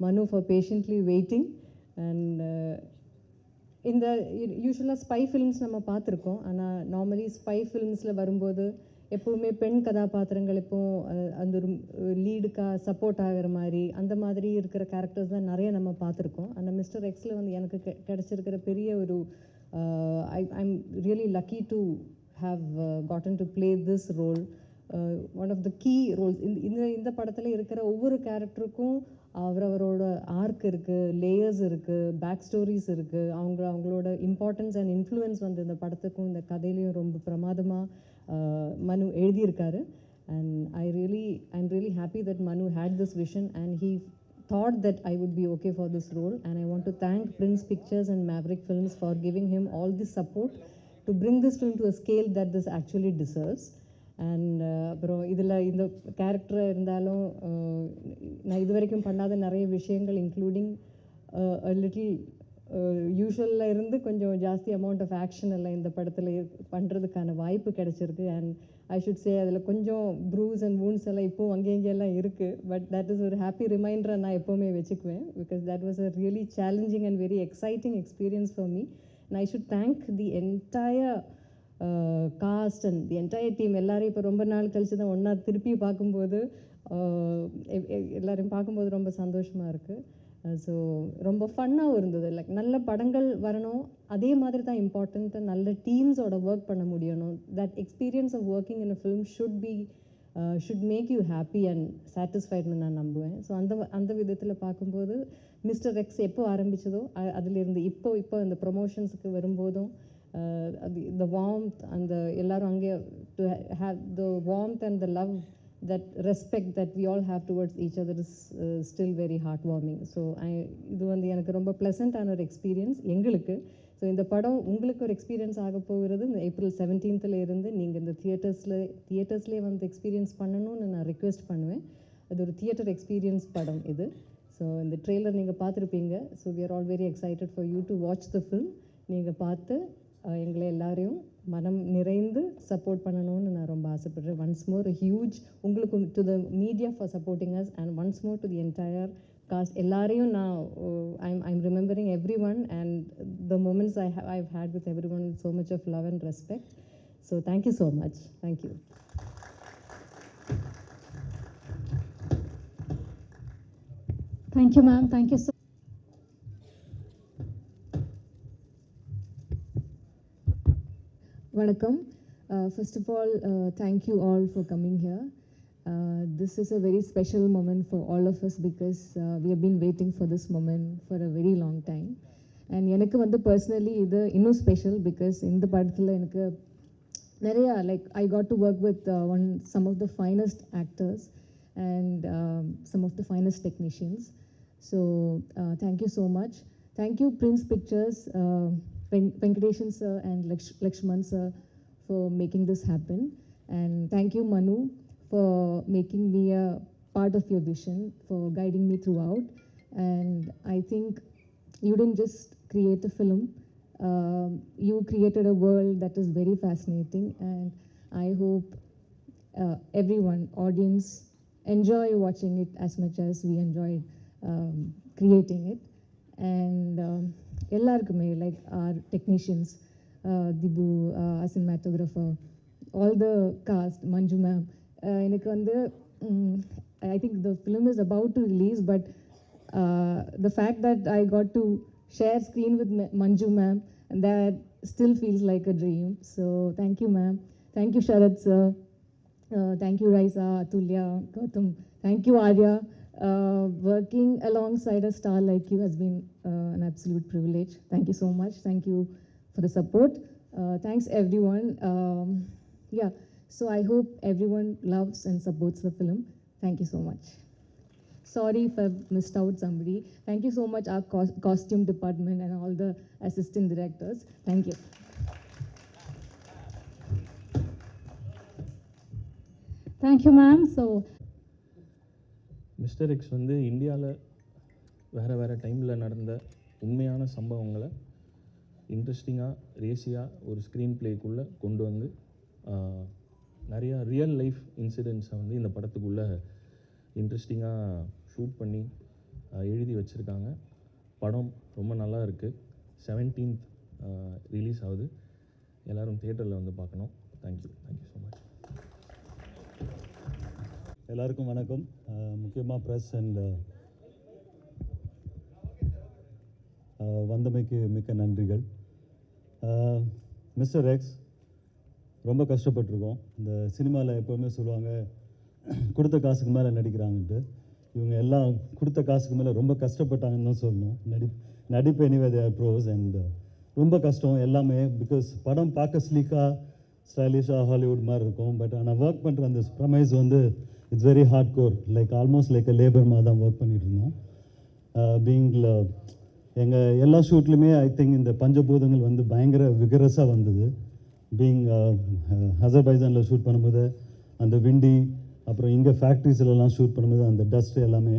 மனு ஃபார் பேஷண்ட்லி வெயிட்டிங். அண்ட் இந்த யூஸ்வலாக ஸ்பை ஃபிலிம்ஸ் நம்ம பார்த்துருக்கோம். ஆனால் நார்மலி ஸ்பை ஃபிலிம்ஸில் வரும்போது எப்போவுமே பெண் கதாபாத்திரங்கள் அந்த ஒரு லீடுக்காக சப்போர்ட் ஆகிற மாதிரி அந்த மாதிரி இருக்கிற கேரக்டர்ஸ் தான் நிறைய நம்ம பார்த்துருக்கோம். ஆனால் மிஸ்டர் எக்ஸில் வந்து எனக்கு கிடச்சிருக்கிற பெரிய ஒரு I'm really lucky to have gotten to play this role. One of the key roles இந்த படத்தில் இருக்கிற ஒவ்வொரு கேரக்டருக்கும் அவரோட ஆர்க் இருக்குது, லேயர்ஸ் இருக்குது, பேக் ஸ்டோரிஸ் இருக்குது. அவங்களோட இம்பார்ட்டன்ஸ் அண்ட் இன்ஃப்ளூயன்ஸ் வந்து இந்த படத்துக்கும் இந்த கதையிலையும் ரொம்ப பிரமாதமாக மனு எழுதியிருக்காரு. And I'm really happy that Manu had this vision and he thought that I would be okay for this role. And I want to thank Prince Pictures and Maverick Films for giving him all this support to bring this film to a scale that this actually deserves. And அப்புறம் இதில் இந்த character இருந்தாலும் நான் இது வரைக்கும் பண்ணாத நிறைய விஷயங்கள் இன்க்ளூடிங் லிட்டில் யூஷுவலில் இருந்து கொஞ்சம் ஜாஸ்தி அமௌண்ட் ஆஃப் ஆக்ஷன் எல்லாம் இந்த படத்தில் பண்ணுறதுக்கான வாய்ப்பு கிடச்சிருக்கு. அண்ட் ஐ ஷுட் சே அதில் கொஞ்சம் ப்ரூஸ் அண்ட் வூண்ட்ஸ் எல்லாம் இப்போவும் அங்கெல்லாம் இருக்குது. பட் தட் இஸ் ஒரு ஹாப்பி ரிமைண்டரை நான் எப்போவுமே வச்சுக்குவேன். Because that was a really challenging and very exciting experience for me. And I should thank the entire cast and the entire team. எல்லோரும் இப்போ ரொம்ப நாள் கழித்து தான் ஒன்றா திருப்பி பார்க்கும்போது எல்லோரையும் பார்க்கும்போது ரொம்ப சந்தோஷமாக இருக்குது. ஸோ ரொம்ப ஃபன்னாகவும் இருந்தது. லைக் நல்ல படங்கள் வரணும், அதே மாதிரி தான் இம்பார்ட்டண்ட்டு நல்ல டீம்ஸோட ஒர்க் பண்ண முடியணும். That experience of working in a film should make you happy and சாட்டிஸ்ஃபைடுன்னு நான் நம்புவேன். ஸோ அந்த விதத்தில் பார்க்கும்போது மிஸ்டர் எக்ஸ் எப்போ ஆரம்பித்ததோ அதிலிருந்து இப்போ இந்த ப்ரொமோஷன்ஸுக்கு வரும்போதும் த வார்ம்த் அந்த எல்லோரும் அங்கே to have the warmth and the love, that respect that we all have towards each other is still very heartwarming. So இது வந்து எனக்கு ரொம்ப ப்ளசண்ட்டான ஒரு எக்ஸ்பீரியன்ஸ் எங்களுக்கு. ஸோ இந்த படம் உங்களுக்கு ஒரு எக்ஸ்பீரியன்ஸ் ஆக போகிறது. இந்த April 17th இருந்து நீங்கள் இந்த தியேட்டர்ஸ்லேயே வந்து எக்ஸ்பீரியன்ஸ் பண்ணணும்னு நான் ரிக்வெஸ்ட் பண்ணுவேன். அது ஒரு தியேட்டர் எக்ஸ்பீரியன்ஸ் படம் இது. ஸோ இந்த ட்ரெய்லர் நீங்கள் பார்த்துருப்பீங்க. So we are all very excited for you to watch the film. நீங்கள் பார்த்து எங்களை எல்லாரையும் மனம் நிறைந்து சப்போர்ட் பண்ணணும்னு நான் ரொம்ப ஆசைப்படுறேன். ஒன்ஸ் மோர் ஹியூஜ் உங்களுக்கு to the media for supporting us and once more to the entire cast. எல்லாரையும் நான் I'm remembering every one and the moments I've had with everyone with so much of love and respect. So thank you so much. Thank you. Thank you, ma'am. Thank you so Vanakkam. First of all, thank you all for coming here. This is a very special moment for all of us because we have been waiting for this moment for a very long time. And எனக்கு வந்து personally இது இன்னும் special because இந்த படத்தில் எனக்கு நிறையா I got to work with some of the finest actors and some of the finest technicians. So thank you so much. Thank you Prince Pictures, Venkateshan sir and Lakshman sir for making this happen. And thank you Manu for making me a part of your vision, for guiding me throughout. And I think you didn't just create a film, you created a world that is very fascinating. And I hope everyone, audience, enjoy watching it as much as we enjoyed creating it. And எல்லாருக்குமே like our technicians, Dibu, our cinematographer, all the cast, Manju ma'am. எனக்கு வந்து I think the film is about to release, but the fact that I got to share screen with Manju ma'am that still feels like a dream. So thank you, ma'am. Thank you, Sharad sir. Thank you, Raisa, Atulya, Gautam. Thank you, Arya. Working alongside a star like you has been an absolute privilege. Thank you so much. Thank you for the support. Thanks, everyone. Yeah, so I hope everyone loves and supports the film. Thank you so much. Sorry if I've missed out somebody. Thank you so much, our costume department and all the assistant directors. Thank you. Thank you, ma'am. So, mister X வந்து இந்தியாவில் வேறு டைமில் நடந்த உண்மையான சம்பவங்களை இன்ட்ரெஸ்டிங்காக ரேசியாக ஒரு screen ப்ளேக்குள்ளே கொண்டு வந்து நிறையா ரியல் லைஃப் இன்சிடென்ட்ஸை வந்து இந்த படத்துக்குள்ளே இன்ட்ரெஸ்டிங்காக ஷூட் பண்ணி எழுதி வச்சுருக்காங்க. படம் ரொம்ப நல்லா இருக்குது. 17th ரிலீஸ் ஆகுது. எல்லோரும் தியேட்டரில் வந்து பார்க்கணும். Thank you so much. எல்லாருக்கும் வணக்கம். முக்கியமாக ப்ரெஸ் அண்ட் வந்தமைக்கு மிக்க நன்றிகள். மிஸ்டர் எக்ஸ் ரொம்ப கஷ்டப்பட்டிருக்கோம். இந்த சினிமாவில் எப்போவுமே சொல்லுவாங்க கொடுத்த காசுக்கு மேலே நடிக்கிறாங்கன்ட்டு. இவங்க எல்லாம் கொடுத்த காசுக்கு மேலே ரொம்ப கஷ்டப்பட்டாங்கன்னு தான் சொல்லணும். நடிப்பு anyway they are pros and ரொம்ப கஷ்டம் எல்லாமே. பிகாஸ் படம் பார்க்க ஸ்லீக்காக ஸ்டைலிஷாக ஹாலிவுட் மாதிரி இருக்கும். பட் ஆனால் ஒர்க் பண்ணுற அந்த ப்ரமைஸ் வந்து it's very hard core, like almost like labour மாதிரி தான் ஒர்க் பண்ணிகிட்டு இருந்தோம். பீங்கில் எங்கள் எல்லா ஷூட்லையுமே ஐ திங்க் இந்த பஞ்சபூதங்கள் வந்து பயங்கர விகரஸாக வந்தது. பீங் அசர்பைஜானில் ஷூட் பண்ணும்போது அந்த விண்டி, அப்புறம் இங்கே ஃபேக்ட்ரிஸ்லாம் ஷூட் பண்ணும்போது அந்த டஸ்ட்டு எல்லாமே.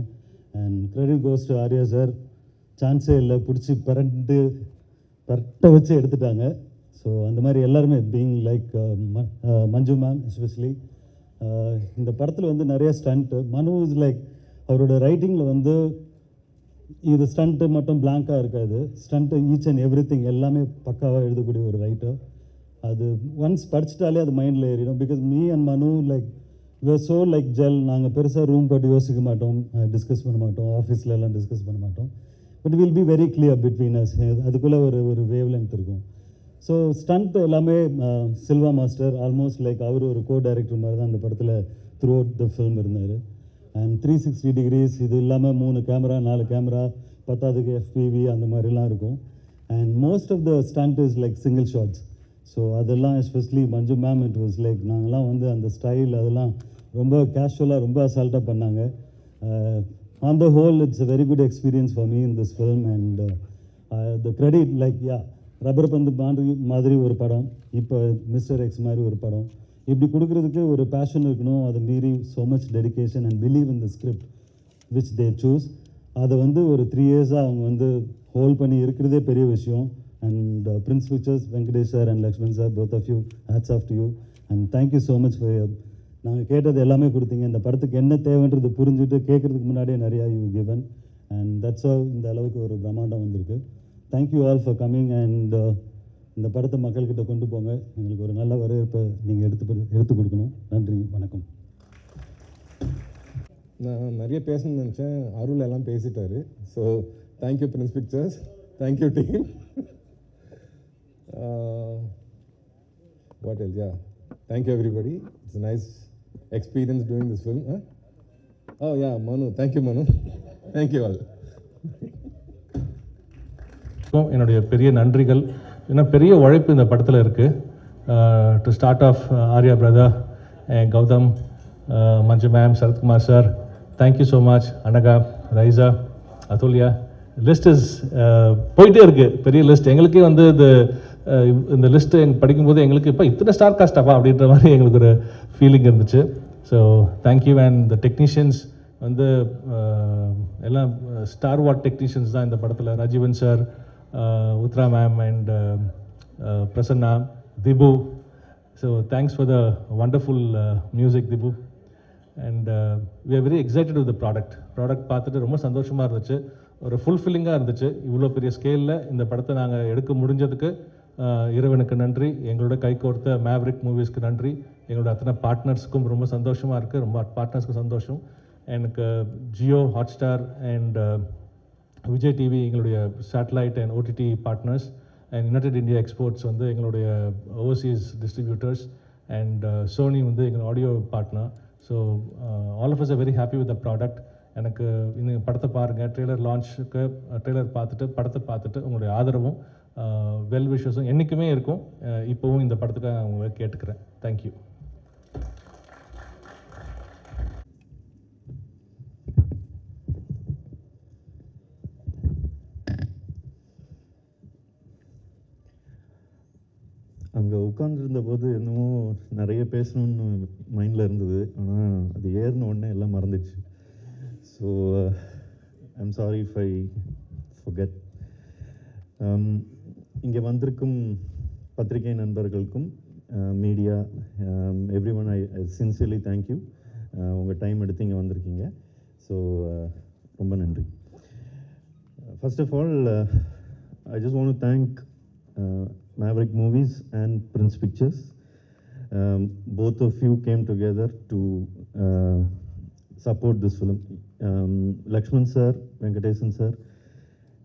And credit goes to Arya sir. சான்ஸே இல்லை, பிடிச்சி பரட்டை வச்சு எடுத்துட்டாங்க. ஸோ அந்த மாதிரி எல்லாருமே பீங் லைக் மஞ்சு மேம் எஸ்பெஷலி. இந்த படத்தில் வந்து நிறைய ஸ்டண்ட்டு. மனு இஸ் லைக் அவரோட ரைட்டிங்கில் வந்து இது ஸ்டண்ட்டு மட்டும் பிளாங்காக இருக்காது. Stunt each and every thing எல்லாமே பக்காவாக எழுதக்கூடிய ஒரு ரைட்டர். அது ஒன்ஸ் படிச்சிட்டாலே அது மைண்டில் ஏறிடும். Because me and Manu like we so like gel. நாங்கள் பெருசாக ரூம் போட்டு யோசிக்க மாட்டோம், டிஸ்கஸ் பண்ண மாட்டோம், ஆஃபீஸில் எல்லாம் டிஸ்கஸ் பண்ண மாட்டோம். But will be very clear between as. அதுக்குள்ளே ஒரு வேவ் லென்த் இருக்கும். ஸோ ஸ்டண்ட் எல்லாமே சில்வா மாஸ்டர் ஆல்மோஸ்ட் லைக் அவர் ஒரு கோ டைரக்டர் மாதிரி தான் அந்த படத்தில் த்ரூ அவுட் த ஃபில்ம் இருந்தார். அண்ட் 360 degrees இது இல்லாமல் 3 கேமரா 4 கேமரா 10க்கு FPV அந்த மாதிரிலாம் இருக்கும். And most of the stunt is like single shots. So அதெல்லாம் especially Manju ma'am it was like நாங்கள்லாம் வந்து அந்த ஸ்டைல் அதெல்லாம் ரொம்ப கேஷுவலாக ரொம்ப அசால்ட்டாக பண்ணாங்க. On the whole it's a very good experience for me in this film. And the credit like rubber பந்து மாதிரி ஒரு படம், இப்போ மிஸ்டர் எக்ஸ் மாதிரி ஒரு படம், இப்படி கொடுக்குறதுக்கு ஒரு பேஷன் இருக்கணும். அதை மீறி so much dedication and believe in the script which they choose. அதை வந்து ஒரு 3 years-ஆக அவங்க வந்து ஹோல்ட் பண்ணி இருக்கிறதே பெரிய விஷயம். And Prince pictures Venkatesh sir and Lakshman sir, both of you, hats off to you. And thank you so much for நாங்கள் கேட்டது எல்லாமே கொடுத்தீங்க. இந்த படத்துக்கு என்ன தேவைன்றது புரிஞ்சுட்டு கேட்குறதுக்கு முன்னாடியே நிறையா you given. And that's all இந்த அளவுக்கு ஒரு பிரம்மாண்டம் வந்திருக்கு. Thank you all for coming. And இந்த படத்தை மக்கள்கிட்ட கொண்டு போங்க. எங்களுக்கு ஒரு நல்ல வரவேற்பை நீங்கள் எடுத்து கொடுக்கணும். நன்றி, வணக்கம். நான் நிறைய பேசணும்னு நினச்சேன், அருள் எல்லாம் பேசிட்டாரு. So thank you Prince Pictures, thank you team. What else, yeah, thank you everybody. It's nice experience doing this film. Oh yeah, Manu, thank you மனு, தேங்க்யூ ஆல். என்னுடைய பெரிய நன்றிகள். ஏன்னா பெரிய உழைப்பு இந்த படத்தில் இருக்குது. To start off Arya brother, Gautham, Manju ma'am, Sarathkumar sir, thank you so much. Anagha, Raiza, Athulya, list is போயிட்டே இருக்குது, பெரிய லிஸ்ட். எங்களுக்கே வந்து இந்த லிஸ்ட்டு படிக்கும்போது எங்களுக்கு இப்போ இத்தனை ஸ்டார் காஸ்டாப்பா அப்படின்ற மாதிரி எங்களுக்கு ஒரு ஃபீலிங் இருந்துச்சு. So thank you. And the technicians வந்து எல்லாம் ஸ்டார் வாட் டெக்னீஷியன்ஸ் தான் இந்த படத்தில். Rajeevan sir, Uthra ma'am and Prasanna, Dhibu. So thanks for the wonderful music Dhibu. And we are very excited with the product பார்த்துட்டு ரொம்ப சந்தோஷமாக இருந்துச்சு, ஒரு ஃபுல்ஃபில்லிங்காக இருந்துச்சு. இவ்வளோ பெரிய ஸ்கேலில் இந்த படத்தை நாங்கள் எடுக்க முடிஞ்சதுக்கு இறைவனுக்கு நன்றி. எங்களோட கை கோர்த்த மேவரிக் மூவிஸ்க்கு நன்றி. எங்களோட அத்தனை பார்ட்னர்ஸுக்கும் ரொம்ப சந்தோஷமாக இருக்குது. ரொம்ப பார்ட்னர்ஸ்க்கு சந்தோஷம். எனக்கு Jio, Hotstar and Vijay TV, எங்களுடைய satellite and OTT partners, and united India exports வந்து எங்களுடைய ஓவர்சீஸ் டிஸ்ட்ரிபியூட்டர்ஸ் அண்ட் சோனி வந்து எங்கள் audio partner. So all of us are very happy with the product. எனக்கு இந்த படத்தை பாருங்கள், ட்ரெய்லர் லான்ச்சுக்கு ட்ரெய்லர் பார்த்துட்டு படத்தை பார்த்துட்டு உங்களுடைய ஆதரவும் வெல் விஷஸும் என்றைக்குமே இருக்கும். இப்போவும் இந்த படத்துக்கு நான் உங்களை கேட்டுக்கிறேன். தேங்க்யூ. அங்கே உட்காந்துருந்த போது என்னமோ நிறைய பேசணும்னு மைண்டில் இருந்தது, ஆனால் அது ஏறின உடனே எல்லாம் மறந்துடுச்சு. So I'm sorry if I forget. இங்கே வந்திருக்கும் பத்திரிகை நண்பர்களுக்கும் media every one I sincerely thank you. உங்கள் டைம் எடுத்து இங்கே வந்திருக்கீங்க. ஸோ ரொம்ப நன்றி. First of all I just want to thank Maverick Movies and Prince Pictures. Both of you came together to support this film. Lakshman sir, Venkatesan sir,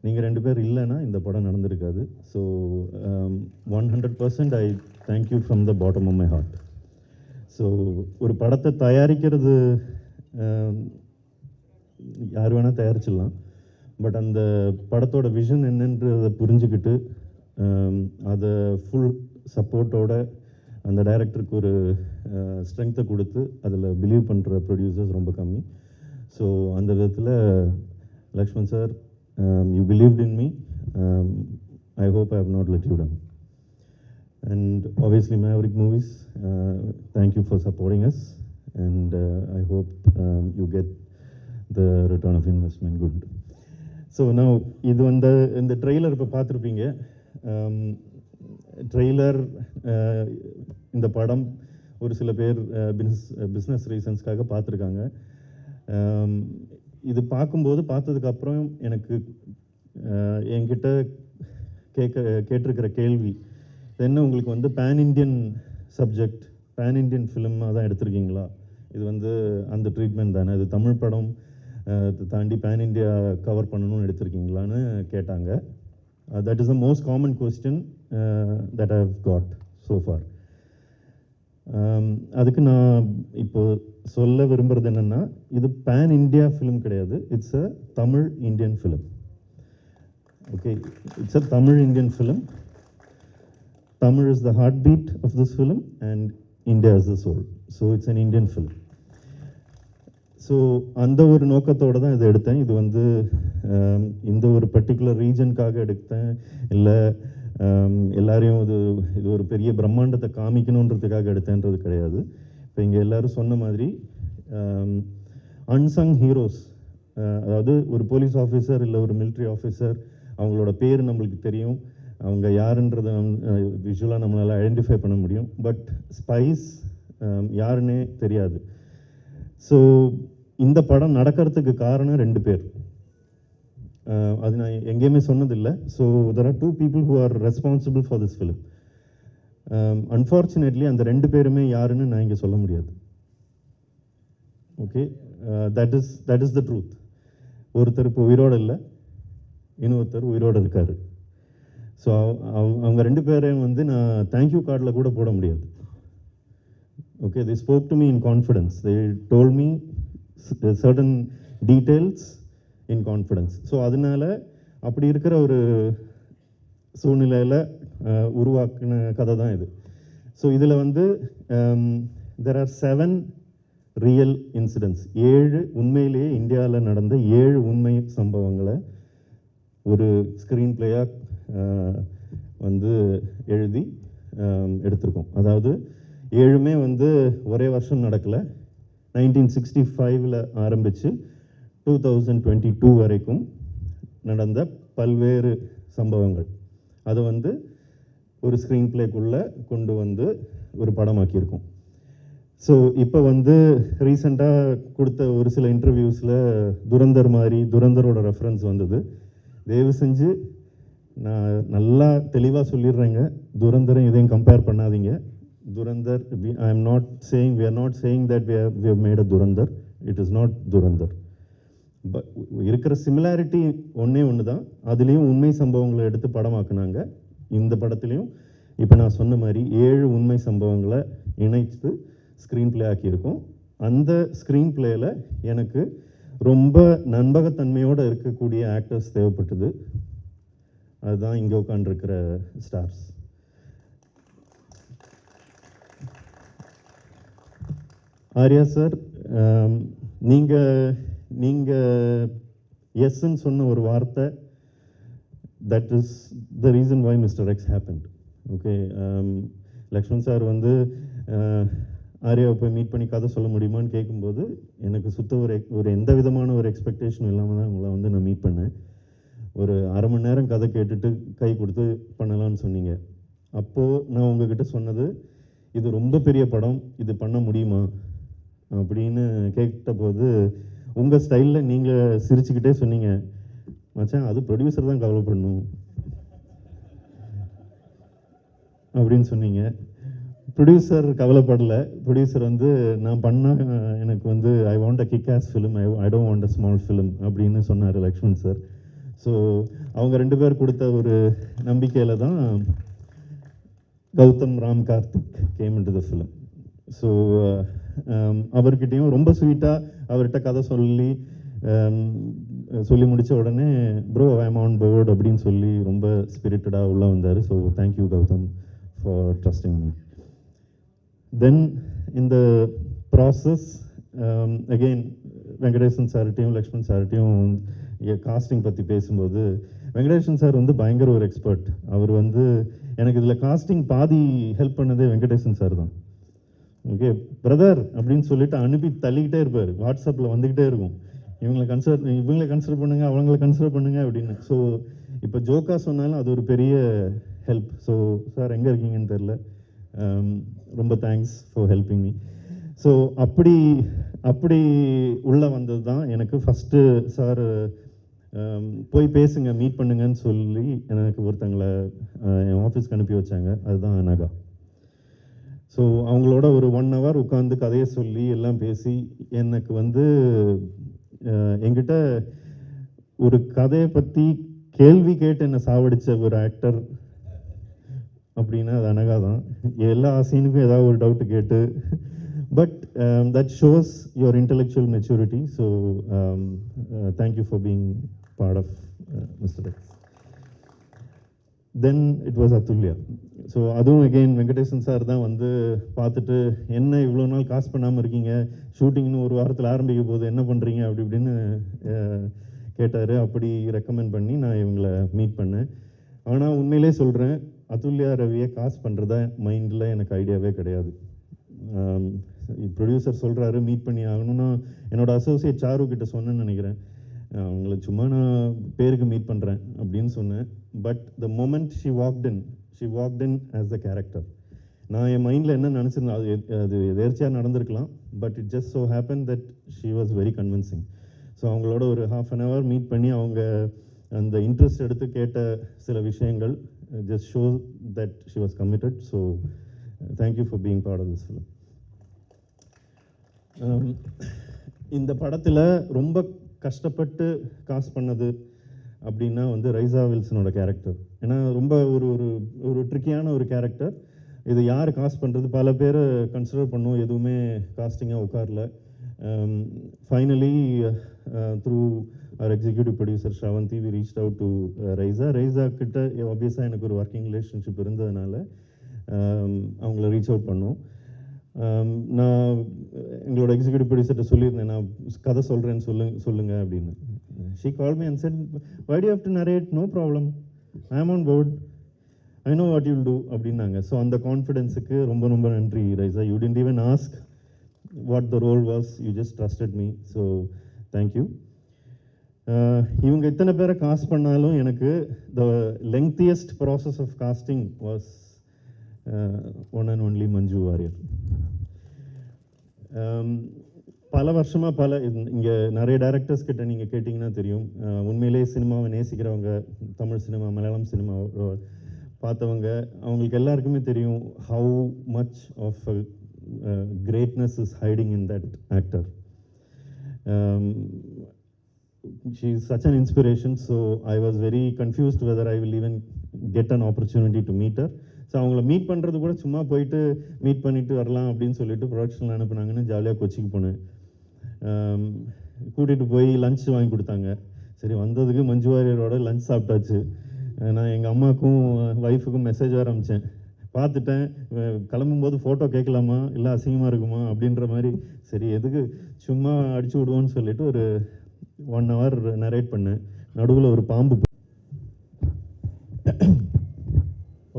நீங்கள் ரெண்டு பேர் இல்லைன்னா இந்த படம் நடந்திருக்காது. So 100% I thank you from the bottom of my heart. So ஒரு படத்தை தயாரிக்கிறது யார் வேணால் தயாரிச்சிடலாம், பட் அந்த படத்தோட விஷன் என்னன்றதை புரிஞ்சுக்கிட்டு அதை ஃபுல் சப்போர்ட்டோட அந்த டைரக்டருக்கு ஒரு ஸ்ட்ரென்த்தை கொடுத்து அதில் பிலீவ் பண்ணுற ப்ரொடியூசர்ஸ் ரொம்ப கம்மி. ஸோ அந்த விதத்தில் Lakshman sir, you believed in me. I hope I have not let you down. And obviously Maverick Movies, thank you for supporting us, and I hope you get the return of investment good. So நான் இது வந்து இந்த trailer இப்போ பார்த்துருப்பீங்க. Trailer, இந்த படம் ஒரு சில பேர் பிஸ்னஸ் ரீசன்ஸ்க்காக பார்த்துருக்காங்க. இது பார்த்ததுக்கப்புறம் எனக்கு என்கிட்ட கேட்டிருக்கிற கேள்வி என்ன, உங்களுக்கு வந்து pan Indian subject, pan Indian ஃபிலிமாக தான் எடுத்திருக்கீங்களா, இது வந்து அந்த ட்ரீட்மெண்ட் தானே, இது தமிழ் படம் தாண்டி பேன் இண்டியா கவர் பண்ணணும்னு எடுத்திருக்கீங்களான்னு கேட்டாங்க. That is the most common question that I have got so far. அதுக்கு நான் இப்போ சொல்ல விரும்புகிறது என்னென்னா, இது பேன் இண்டியா ஃபிலிம் கிடையாது, it's a Tamil Indian film. Okay, it's a Tamil Indian film. Tamil is the heartbeat of this film and India is the soul. So it's an Indian film. So அந்த ஒரு நோக்கத்தோடு தான் இதை எடுத்தேன். இது வந்து இந்த ஒரு பர்டிகுலர் ரீஜனுக்காக எடுத்தேன் இல்லை, எல்லாரையும் இது ஒரு பெரிய பிரம்மாண்டத்தை காமிக்கணுன்றதுக்காக எடுத்தேன்றது கிடையாது. இப்போ இங்கே எல்லோரும் சொன்ன மாதிரி அன்சங் ஹீரோஸ், அதாவது ஒரு போலீஸ் ஆஃபீஸர் இல்லை ஒரு மிலிட்ரி ஆஃபீஸர், அவங்களோட பேர் நம்மளுக்கு தெரியும், அவங்க யாருன்றதை விஷுவலாக நம்மளால் ஐடென்டிஃபை பண்ண முடியும். பட் ஸ்பைஸ் யாருன்னே தெரியாது. ஸோ இந்த படம் நடக்கிறதுக்கு காரணம் 2 பேர். அது நான் எங்கேயுமே சொன்னதில்லை. So there are 2 people who are responsible for this film. Unfortunately அந்த 2 பேருமே யாருன்னு நான் இங்கே சொல்ல முடியாது. Okay, that is the truth. ஒருத்தர் இப்போ உயிரோடு இல்லை, இன்னொருத்தர் உயிரோடு இருக்கார். ஸோ அவங்க 2 பேரையும் வந்து நான் தேங்க்யூ கார்டில் கூட போட முடியாது. Okay, they spoke to me in confidence. They told me certain details in confidence. So அதனால அப்படி இருக்கிற ஒரு சூழ்நிலையில் உருவாக்கின கதை தான் இது. ஸோ இதில் வந்து there are 7 ரியல் இன்சிடென்ட்ஸ், 7 உண்மையிலேயே இந்தியாவில் நடந்த 7 உண்மை சம்பவங்களை ஒரு ஸ்க்ரீன் பிளேயாக வந்து எழுதி எடுத்திருக்கோம். அதாவது 7மே வந்து ஒரே வருஷம் நடக்கலை. 1965 ஆரம்பித்து 2022 வரைக்கும் நடந்த பல்வேறு சம்பவங்கள், அதை வந்து ஒரு ஸ்க்ரீன் பிளேக்குள்ளே கொண்டு வந்து ஒரு படமாக்கியிருக்கோம். ஸோ இப்போ வந்து ரீசெண்டாக கொடுத்த ஒரு சில இன்டர்வியூஸில் துரந்தர் மாதிரி துரந்தரோட ரெஃபரன்ஸ் வந்தது. தயவு செஞ்சு நான் நல்லா தெளிவாக சொல்லிடுறேங்க, துரந்தரை இதையும் கம்பேர் பண்ணாதீங்க. Durandar, I am not saying, we are not saying that we have made a Durandar. It is not Durandar. But இருக்கிற சிமிலாரிட்டி ஒன்று தான், அதுலேயும் உண்மை சம்பவங்களை எடுத்து படமாக்குனாங்க. இந்த படத்துலையும் இப்போ நான் சொன்ன மாதிரி 7 உண்மை சம்பவங்களை இணைத்து ஸ்க்ரீன் ப்ளே ஆக்கியிருக்கோம். அந்த ஸ்க்ரீன் ப்ளேயில் எனக்கு ரொம்ப நண்பகத்தன்மையோடு இருக்கக்கூடிய ஆக்டர்ஸ் தேவைப்பட்டது. அதுதான் இங்கே உட்காண்டிருக்கிற ஸ்டார்ஸ். ஆர்யா சார், நீங்கள் எஸ்ன்னு சொன்ன ஒரு வார்த்தை, that is the reason why Mister X happened. Okay, Lakshman sir வந்து ஆர்யாவை போய் மீட் பண்ணி கதை சொல்ல முடியுமான்னு கேட்கும்போது எனக்கு ஒரு எந்த விதமான ஒரு எக்ஸ்பெக்டேஷனும் இல்லாமல் தான் உங்களை வந்து நான் மீட் பண்ணேன். ஒரு அரை மணி நேரம் கதை கேட்டுட்டு கை கொடுத்து பண்ணலான்னு சொன்னீங்க. அப்போது நான் உங்ககிட்ட சொன்னது, இது ரொம்ப பெரிய படம், இது பண்ண முடியுமா அப்படின்னு கேட்டபோது உங்கள் ஸ்டைலில் நீங்கள் சிரிச்சுக்கிட்டே சொன்னீங்க, மச்சான் அது ப்ரொடியூசர் தான் கவலைப்படணும் அப்படின்னு சொன்னீங்க. ப்ரொடியூசர் கவலைப்படலை. ப்ரொடியூசர் வந்து நான் பண்ணால் எனக்கு வந்து I want a kick as film, I don't want a small film அப்படின்னு சொன்னார் லக்ஷ்மண் சார். ஸோ அவங்க 2 பேர் கொடுத்த ஒரு நம்பிக்கையில் தான் Gautham Ram Karthik came into the film. So அவர்கிட்டையும் ரொம்ப ஸ்வீட்டாக அவர்கிட்ட கதை சொல்லி முடித்த உடனே ப்ரோ ஐ ஆம் ஆன் போர்ட் அப்படின்னு சொல்லி ரொம்ப ஸ்பிரிட்டடாக உள்ளே வந்தார். So thank you Gautham for trusting me. Then இந்த ப்ராசஸ் அகெயின் வெங்கடேசன் சார்கிட்டையும் லக்ஷ்மண் சார்கிட்டையும் காஸ்டிங் பற்றி பேசும்போது, வெங்கடேசன் சார் வந்து பயங்கர ஒரு எக்ஸ்பர்ட். அவர் வந்து எனக்கு இதில் காஸ்டிங் பாதி ஹெல்ப் பண்ணதே வெங்கடேசன் சார் தான். ஓகே பிரதர் அப்படின்னு சொல்லிட்டு அனுப்பி தள்ளிக்கிட்டே இருப்பார், வாட்ஸ்அப்பில் வந்துக்கிட்டே இருக்கும், இவங்களை கன்சிடர் பண்ணுங்கள், அவங்கள கன்சிடர் பண்ணுங்கள் அப்படின்னு. ஸோ இப்போ ஜோக்கா சொன்னாலும் அது ஒரு பெரிய ஹெல்ப். ஸோ சார் எங்கே இருக்கீங்கன்னு தெரில, ரொம்ப thanks for helping me. So அப்படி உள்ளே வந்தது தான் எனக்கு ஃபஸ்ட்டு. சார் போய் பேசுங்க, மீட் பண்ணுங்கன்னு சொல்லி எனக்கு ஒருத்தங்களை என் ஆஃபீஸ்க்கு அனுப்பி வச்சாங்க. அதுதான் அனகா. ஸோ அவங்களோட ஒரு 1 hour உட்காந்து கதையை சொல்லி எல்லாம் பேசி எனக்கு வந்து என்கிட்ட ஒரு கதையை பற்றி கேள்வி கேட்டு என்னை சாவடித்த ஒரு ஆக்டர் அப்படின்னா அது அனகா தான். எல்லா சீனுக்கும் ஏதாவது ஒரு டவுட்டு கேட்டு, but that shows your intellectual maturity. So thank you for being part of Mister X. Then it was Athulya. So அதுவும் அகெயின் வெங்கடேசன் சார் தான் வந்து பார்த்துட்டு, என்ன இவ்வளோ நாள் காசு பண்ணாமல் இருக்கீங்க, ஷூட்டிங்னு ஒரு வாரத்தில் ஆரம்பிக்க போது என்ன பண்ணுறீங்க அப்படி இப்படின்னு கேட்டார். அப்படி ரெக்கமெண்ட் பண்ணி நான் இவங்களை மீட் பண்ணேன். ஆனால் உண்மையிலே சொல்கிறேன், அதுல்யா ரவியை காசு பண்ணுறத மைண்டில் எனக்கு ஐடியாவே கிடையாது. ப்ரொடியூசர் சொல்கிறாரு மீட் பண்ணி ஆகணும்னா, என்னோடய அசோசியேட் சாரு கிட்ட சொன்னேன்னு நினைக்கிறேன், அவங்கள சும்மா நான் பேருக்கு மீட் பண்ணுறேன் அப்படின்னு சொன்னேன். But the moment she walked in as the character. நான் என் மைண்டில் என்ன நினச்சிருந்தேன், அது எதேர்ச்சியாக நடந்திருக்கலாம், but it just so happen that she was very convincing. So அவங்களோட ஒரு 1/2 hour மீட் பண்ணி அவங்க அந்த இன்ட்ரெஸ்ட் எடுத்து கேட்ட சில விஷயங்கள் just shows that she was committed. So thank you for being part of this film. இந்த படத்தில் ரொம்ப கஷ்டப்பட்டு காஸ்ட் பண்ணது அப்படின்னா வந்து ரைசா வில்சனோட கேரக்டர். ஏன்னா ரொம்ப ஒரு ட்ரிக்கியான ஒரு கேரக்டர். இது யார் காஸ்ட் பண்ணுறது, பல பேர் கன்சிடர் பண்ணோம், எதுவுமே காஸ்டிங்காக உட்காரல. ஃபைனலி த்ரூ அவர் executive producer Shravanthi we reached out to Raiza கிட்ட ஆப்வியஸாக எனக்கு ஒரு ஒர்க்கிங் ரிலேஷன்ஷிப் இருந்ததுனால அவங்கள ரீச் அவுட் பண்ணோம். நான் எங்களோட எக்ஸிக்யூட்டிவ் ப்ரொடியூசர்கிட்ட சொல்லியிருந்தேன், நான் கதை சொல்கிறேன்னு சொல்லுங்கள் அப்படின்னு. She call me and set, why do you have to narrate? No problem, I am on board, I know what you'll do அப்படின்னாங்க. ஸோ அந்த கான்ஃபிடென்ஸுக்கு ரொம்ப ரொம்ப நன்றி Raiza. You didn't even ask what the role was, you just trusted me, so thank you. இவங்க இத்தனை பேரை cost பண்ணாலும் எனக்கு the lengthiest process of casting was one and only Manju Warrier. பல வருஷமாக இங்கே நிறைய டைரக்டர்ஸ் கிட்ட நீங்கள் கேட்டிங்கன்னா தெரியும், உண்மையிலேயே சினிமாவை நேசிக்கிறவங்க, தமிழ் சினிமா மலையாளம் சினிமா பார்த்தவங்க, அவங்களுக்கு எல்லாருக்குமே தெரியும் how much of greatness is hiding in that actor. She is such an inspiration, so I was very confused whether I will even get an opportunity to meet her. So அவங்கள meet பண்ணுறது கூட சும்மா போயிட்டு meet பண்ணிவிட்டு வரலாம் அப்படின்னு சொல்லிட்டு ப்ரொடக்ஷனில் அனுப்புனாங்கன்னு ஜாலியாக கொச்சிக்கு போனேன். கூட்டிகிட்டு போய் லஞ்ச் வாங்கி கொடுத்தாங்க. சரி, வந்ததுக்கு மஞ்சு வாரியரோட லஞ்ச் சாப்பிட்டாச்சு. நான் எங்கள் அம்மாவுக்கும் ஒய்ஃபுக்கும் மெசேஜ் வேறு அனுப்பிச்சேன். பார்த்துட்டேன், கிளம்பும்போது ஃபோட்டோ கேட்கலாமா இல்லை அசிங்கமாக இருக்குமா அப்படின்ற மாதிரி. சரி, எதுக்கு சும்மா அடிச்சு விடுவோன்னு சொல்லிட்டு ஒரு 1 hour நரேட் பண்ணேன். நடுவில் ஒரு பாம்பு.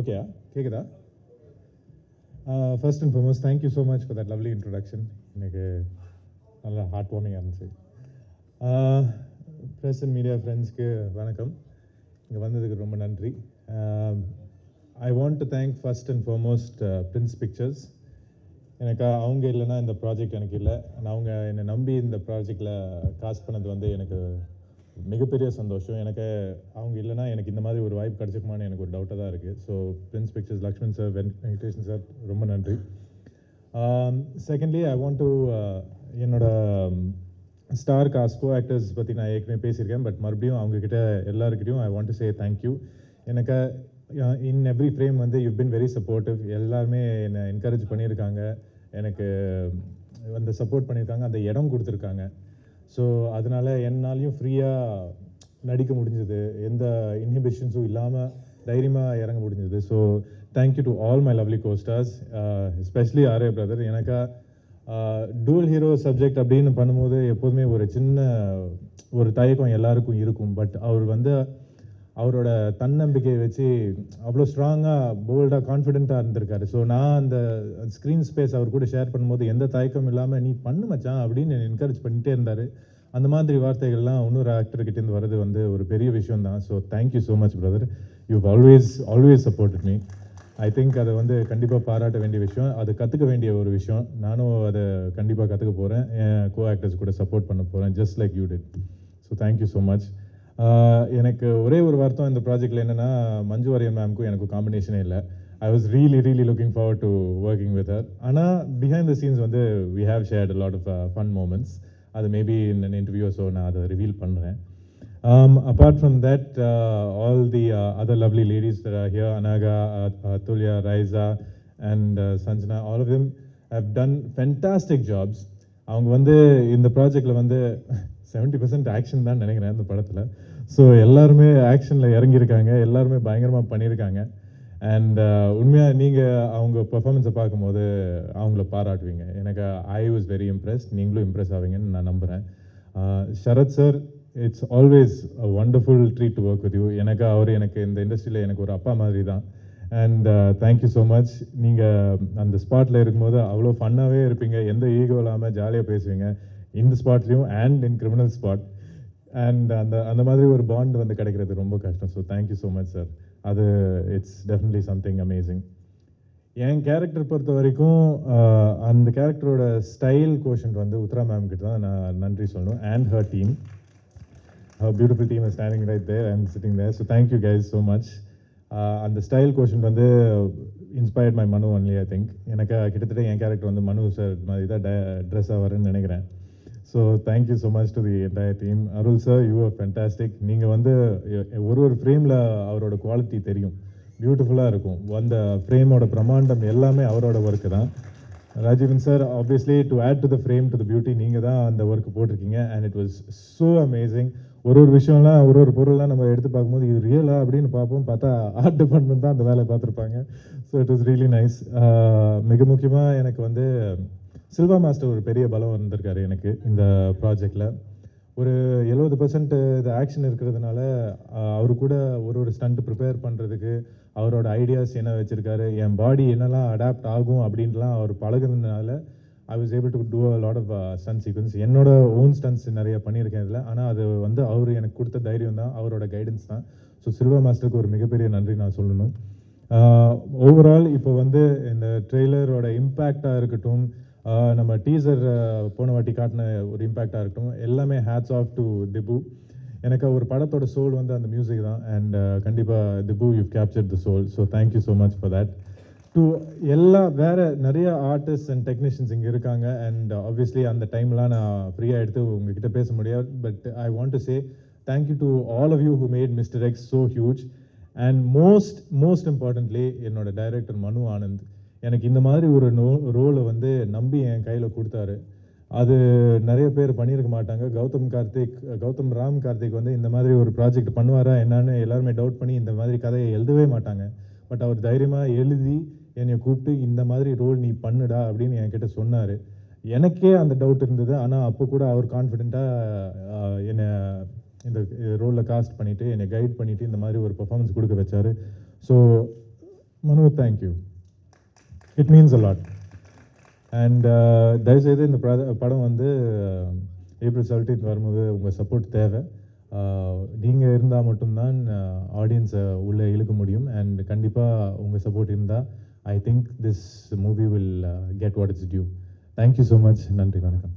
ஓகேயா, கேட்குதா? First and foremost thank you so much for that lovely introduction. எனக்கு நல்லா ஹார்ட் வார்மிங்காக இருந்துச்சு. ப்ரெஸ் அண்ட் மீடியா ஃப்ரெண்ட்ஸ்க்கு வணக்கம். இங்கே வந்ததுக்கு ரொம்ப நன்றி. ஐ want to thank first and foremost Prince pictures. எனக்கு அவங்க இல்லைன்னா இந்த ப்ராஜெக்ட் எனக்கு இல்லை. அவங்க என்னை நம்பி இந்த ப்ராஜெக்டில் காஸ்ட் பண்ணது வந்து எனக்கு மிகப்பெரிய சந்தோஷம். எனக்கு அவங்க இல்லைனா எனக்கு இந்த மாதிரி ஒரு வாய்ப்பு கிடச்சிக்குமான்னு எனக்கு ஒரு டவுட்டாக தான் இருக்குது. So Prince Pictures, Lakshman sir, Venkateshan sir, ரொம்ப நன்றி. செகண்ட்லி, ஐ வாண்ட் டு என்னோட ஸ்டார் காஸ்ட் கோ ஆக்டர்ஸ் பற்றி நான் ஏற்கனவே பேசியிருக்கேன். பட் மறுபடியும் அவங்கக்கிட்ட எல்லாருக்கிட்டையும் I want to say thank you. எனக்கு இன் எவ்ரி ஃப்ரேம் வந்து யூ பின் வெரி சப்போர்ட்டிவ். எல்லாருமே என்னை என்கரேஜ் பண்ணியிருக்காங்க, எனக்கு அந்த சப்போர்ட் பண்ணியிருக்காங்க, அந்த இடம் கொடுத்துருக்காங்க. ஸோ அதனால் என்னாலையும் ஃப்ரீயாக நடிக்க முடிஞ்சது, எந்த இன்ஹிபிஷன்ஸும் இல்லாமல் தைரியமாக இறங்க முடிஞ்சது. So thank you to all my lovely co-stars, especially Arya brother. எனக்கு டூல் ஹீரோ சப்ஜெக்ட் அப்படின்னு பண்ணும்போது எப்போதுமே ஒரு சின்ன ஒரு தயக்கம் எல்லாருக்கும் இருக்கும். பட் அவர் வந்து அவரோட தன்னம்பிக்கையை வச்சு அவ்வளோ ஸ்ட்ராங்காக, போல்டாக, கான்ஃபிடென்ட்டாக இருந்திருக்காரு. ஸோ நான் அந்த ஸ்க்ரீன் ஸ்பேஸ் அவர் கூட ஷேர் பண்ணும்போது எந்த தயக்கம் இல்லாமல் நீ பண்ணு மச்சான் அப்படின்னு என்கரேஜ் பண்ணிகிட்டே இருந்தார். அந்த மாதிரி வார்த்தைகள்லாம் இன்னொரு ஆக்டர்கிட்டேருந்து வர்றது வந்து ஒரு பெரிய விஷயம் தான். So thank you so much brother, you always supported me. I think அதை வந்து கண்டிப்பாக பாராட்ட வேண்டிய விஷயம், அது கற்றுக்க வேண்டிய ஒரு விஷயம். நானும் அதை கண்டிப்பாக கற்றுக்க போகிறேன், என் கோ ஆக்டர்ஸ் கூட சப்போர்ட் பண்ண போகிறேன், just like you did. So thank you so much. எனக்கு ஒரே ஒரு வருத்தம் இந்த ப்ராஜெக்டில் என்னென்னா, மஞ்சு வாரியர் மேம்க்கும் எனக்கு காம்பினேஷனே இல்லை. I was really looking forward to working with her. ஆனால் பிஹைண்ட் த சீன்ஸ் வந்து we have shared a lot of fun moments. அது மேபி இன் இன்டர்வியூ, ஸோ நான் அதை ரிவீல் பண்ணுறேன். Apart from that, all the other lovely ladies that are here, Anaga, Tulya, Raiza and Sanjana, all of them have done fantastic jobs. அவங்க வந்து இந்த ப்ராஜெக்டில் வந்து 70% action தான் நினைக்கிறேன் இந்த படத்தில். ஸோ எல்லாருமே ஆக்ஷனில் இறங்கியிருக்காங்க, எல்லாருமே பயங்கரமாக பண்ணியிருக்காங்க. அண்ட் உண்மையாக நீங்கள் அவங்க பர்ஃபார்மன்ஸை பார்க்கும்போது அவங்கள பாராட்டுவீங்க. எனக்கு ஐ வாஸ் வெரி இம்ப்ரெஸ்ட், நீங்களும் இம்ப்ரெஸ் ஆவீங்கன்னு நான் நம்புகிறேன். Sarath sir, it's always a wonderful treat to work with you. அவர் எனக்கு இந்த இண்டஸ்ட்ரியில் எனக்கு ஒரு அப்பா மாதிரி தான். And thank you so much. நீங்கள் அந்த ஸ்பாட்டில் இருக்கும்போது அவ்வளோ ஃபன்னாகவே இருப்பீங்க, எந்த ஈகோ இல்லாமல் ஜாலியாக பேசுவீங்க, இந்த ஸ்பாட்லேயும் and in criminal spot. And அந்த மாதிரி ஒரு பாண்ட் வந்து கிடைக்கிறது ரொம்ப கஷ்டம். So thank you so much sir. அது இட்ஸ் டெஃபினெட்லி சம்திங் அமேசிங். என் கேரக்டர் பொறுத்த வரைக்கும் அந்த கேரக்டரோட ஸ்டைல் கோஷன்ட் வந்து உத்ரா மேம் கிட்ட தான் நான் நன்றி சொல்லணும். And her team, her beautiful team is standing right there and sitting there. So thank you guys so much. And the style quotient வந்து inspired my Manu only, I think. எனக்கு கிட்டத்தட்ட என் character வந்து மனு சார் மாதிரி தான் dress ஆவாருன்னு நினைக்கிறேன். So thank you so much to the entire team. Arul sir, you R fantastic. நீங்கள் வந்து ஒரு ஃப்ரேமில் அவரோட குவாலிட்டி தெரியும், பியூட்டிஃபுல்லாக இருக்கும். அந்த ஃப்ரேமோட பிரம்மாண்டம் எல்லாமே அவரோட ஒர்க்கு தான். Rajeevan sir, obviously to add to the frame to the beauty நீங்கள் தான் அந்த ஒர்க் போட்டிருக்கீங்க. And it was so amazing. ஒரு விஷயம்லாம், ஒரு பொருள்லாம் நம்ம எடுத்து பார்க்கும்போது இது ரியலா அப்படின்னு பார்ப்போம், பார்த்தா ஆர்ட் டிபார்ட்மெண்ட் தான் அந்த வேலையை பார்த்துருப்பாங்க. So it was really nice. மிக முக்கியமாக எனக்கு வந்து சில்வா மாஸ்டர் ஒரு பெரிய பலம் வந்திருக்காரு எனக்கு இந்த ப்ராஜெக்டில். ஒரு 70% இது ஆக்ஷன் இருக்கிறதுனால அவரு கூட ஒரு ஸ்டண்ட் ப்ரிப்பேர் பண்ணுறதுக்கு அவரோட ஐடியாஸ் என்ன வச்சுருக்காரு, என் பாடி என்னெல்லாம் அடாப்ட் ஆகும் அப்படின்லாம் அவர் பழகுறதுனால I was able to do a lot of stunt sequence. என்னோட ஓன் ஸ்டன்ட்ஸ் நிறைய பண்ணியிருக்கேன் இதில். ஆனால் அது வந்து அவர் எனக்கு கொடுத்த தைரியம் தான், அவரோட கைடன்ஸ் தான். ஸோ சில்வா மாஸ்டருக்கு ஒரு மிகப்பெரிய நன்றி நான் சொல்லணும். ஓவரால் இப்போ வந்து இந்த ட்ரெய்லரோட இம்பேக்டாக இருக்கட்டும், நம்ம டீசர் போன வாட்டி காட்டின ஒரு இம்பேக்டாக இருக்கட்டும், எல்லாமே ஹேட்ஸ் ஆஃப் டு திபு. எனக்கு ஒரு படத்தோட சோல் வந்து அந்த மியூசிக் தான். அண்ட் கண்டிப்பாக Dhibu, you captured the soul. So thank you so much for that. To வேறு நிறைய ஆர்டிஸ்ட் அண்ட் டெக்னீஷியன்ஸ் இங்கே இருக்காங்க. அண்ட் ஆப்வியஸ்லி அந்த டைம்லாம் நான் ஃப்ரீயாக எடுத்து உங்ககிட்ட பேச முடியாது. But I want to say thank you to all of you who made Mister X so huge. And most importantly என்னோட டைரக்டர் மனு ஆனந்த் எனக்கு இந்த மாதிரி ஒரு ரோலை வந்து நம்பி என் கையில் கொடுத்தாரு. அது நிறைய பேர் பண்ணியிருக்க மாட்டாங்க. கௌதம் ராம் கார்த்திக் வந்து இந்த மாதிரி ஒரு ப்ராஜெக்ட் பண்ணுவாரா என்னன்னு எல்லாருமே டவுட் பண்ணி இந்த மாதிரி கதையை எழுதவே மாட்டாங்க. பட் அவர் தைரியமாக எழுதி என்னை கூப்பிட்டு இந்த மாதிரி ரோல் நீ பண்ணுடா அப்படின்னு என்கிட்ட சொன்னார். எனக்கே அந்த டவுட் இருந்தது. ஆனால் அப்போ கூட அவர் கான்ஃபிடெண்ட்டாக என்னை இந்த ரோலில் காஸ்ட் பண்ணிவிட்டு என்னை கைட் பண்ணிவிட்டு இந்த மாதிரி ஒரு பெர்ஃபார்மன்ஸ் கொடுக்க வச்சார். ஸோ மனு, thank you. It means a lot. And தயவுசெய்து இந்த படம் வந்து April 17 வரும்போது உங்கள் சப்போர்ட் தேவை. நீங்கள் இருந்தால் மட்டும்தான் ஆடியன்ஸை உள்ளே இழுக்க முடியும். அண்ட் கண்டிப்பாக உங்கள் சப்போர்ட் இருந்தால் I think this movie will get what it's due. Thank you so much. நன்றி, வணக்கம்.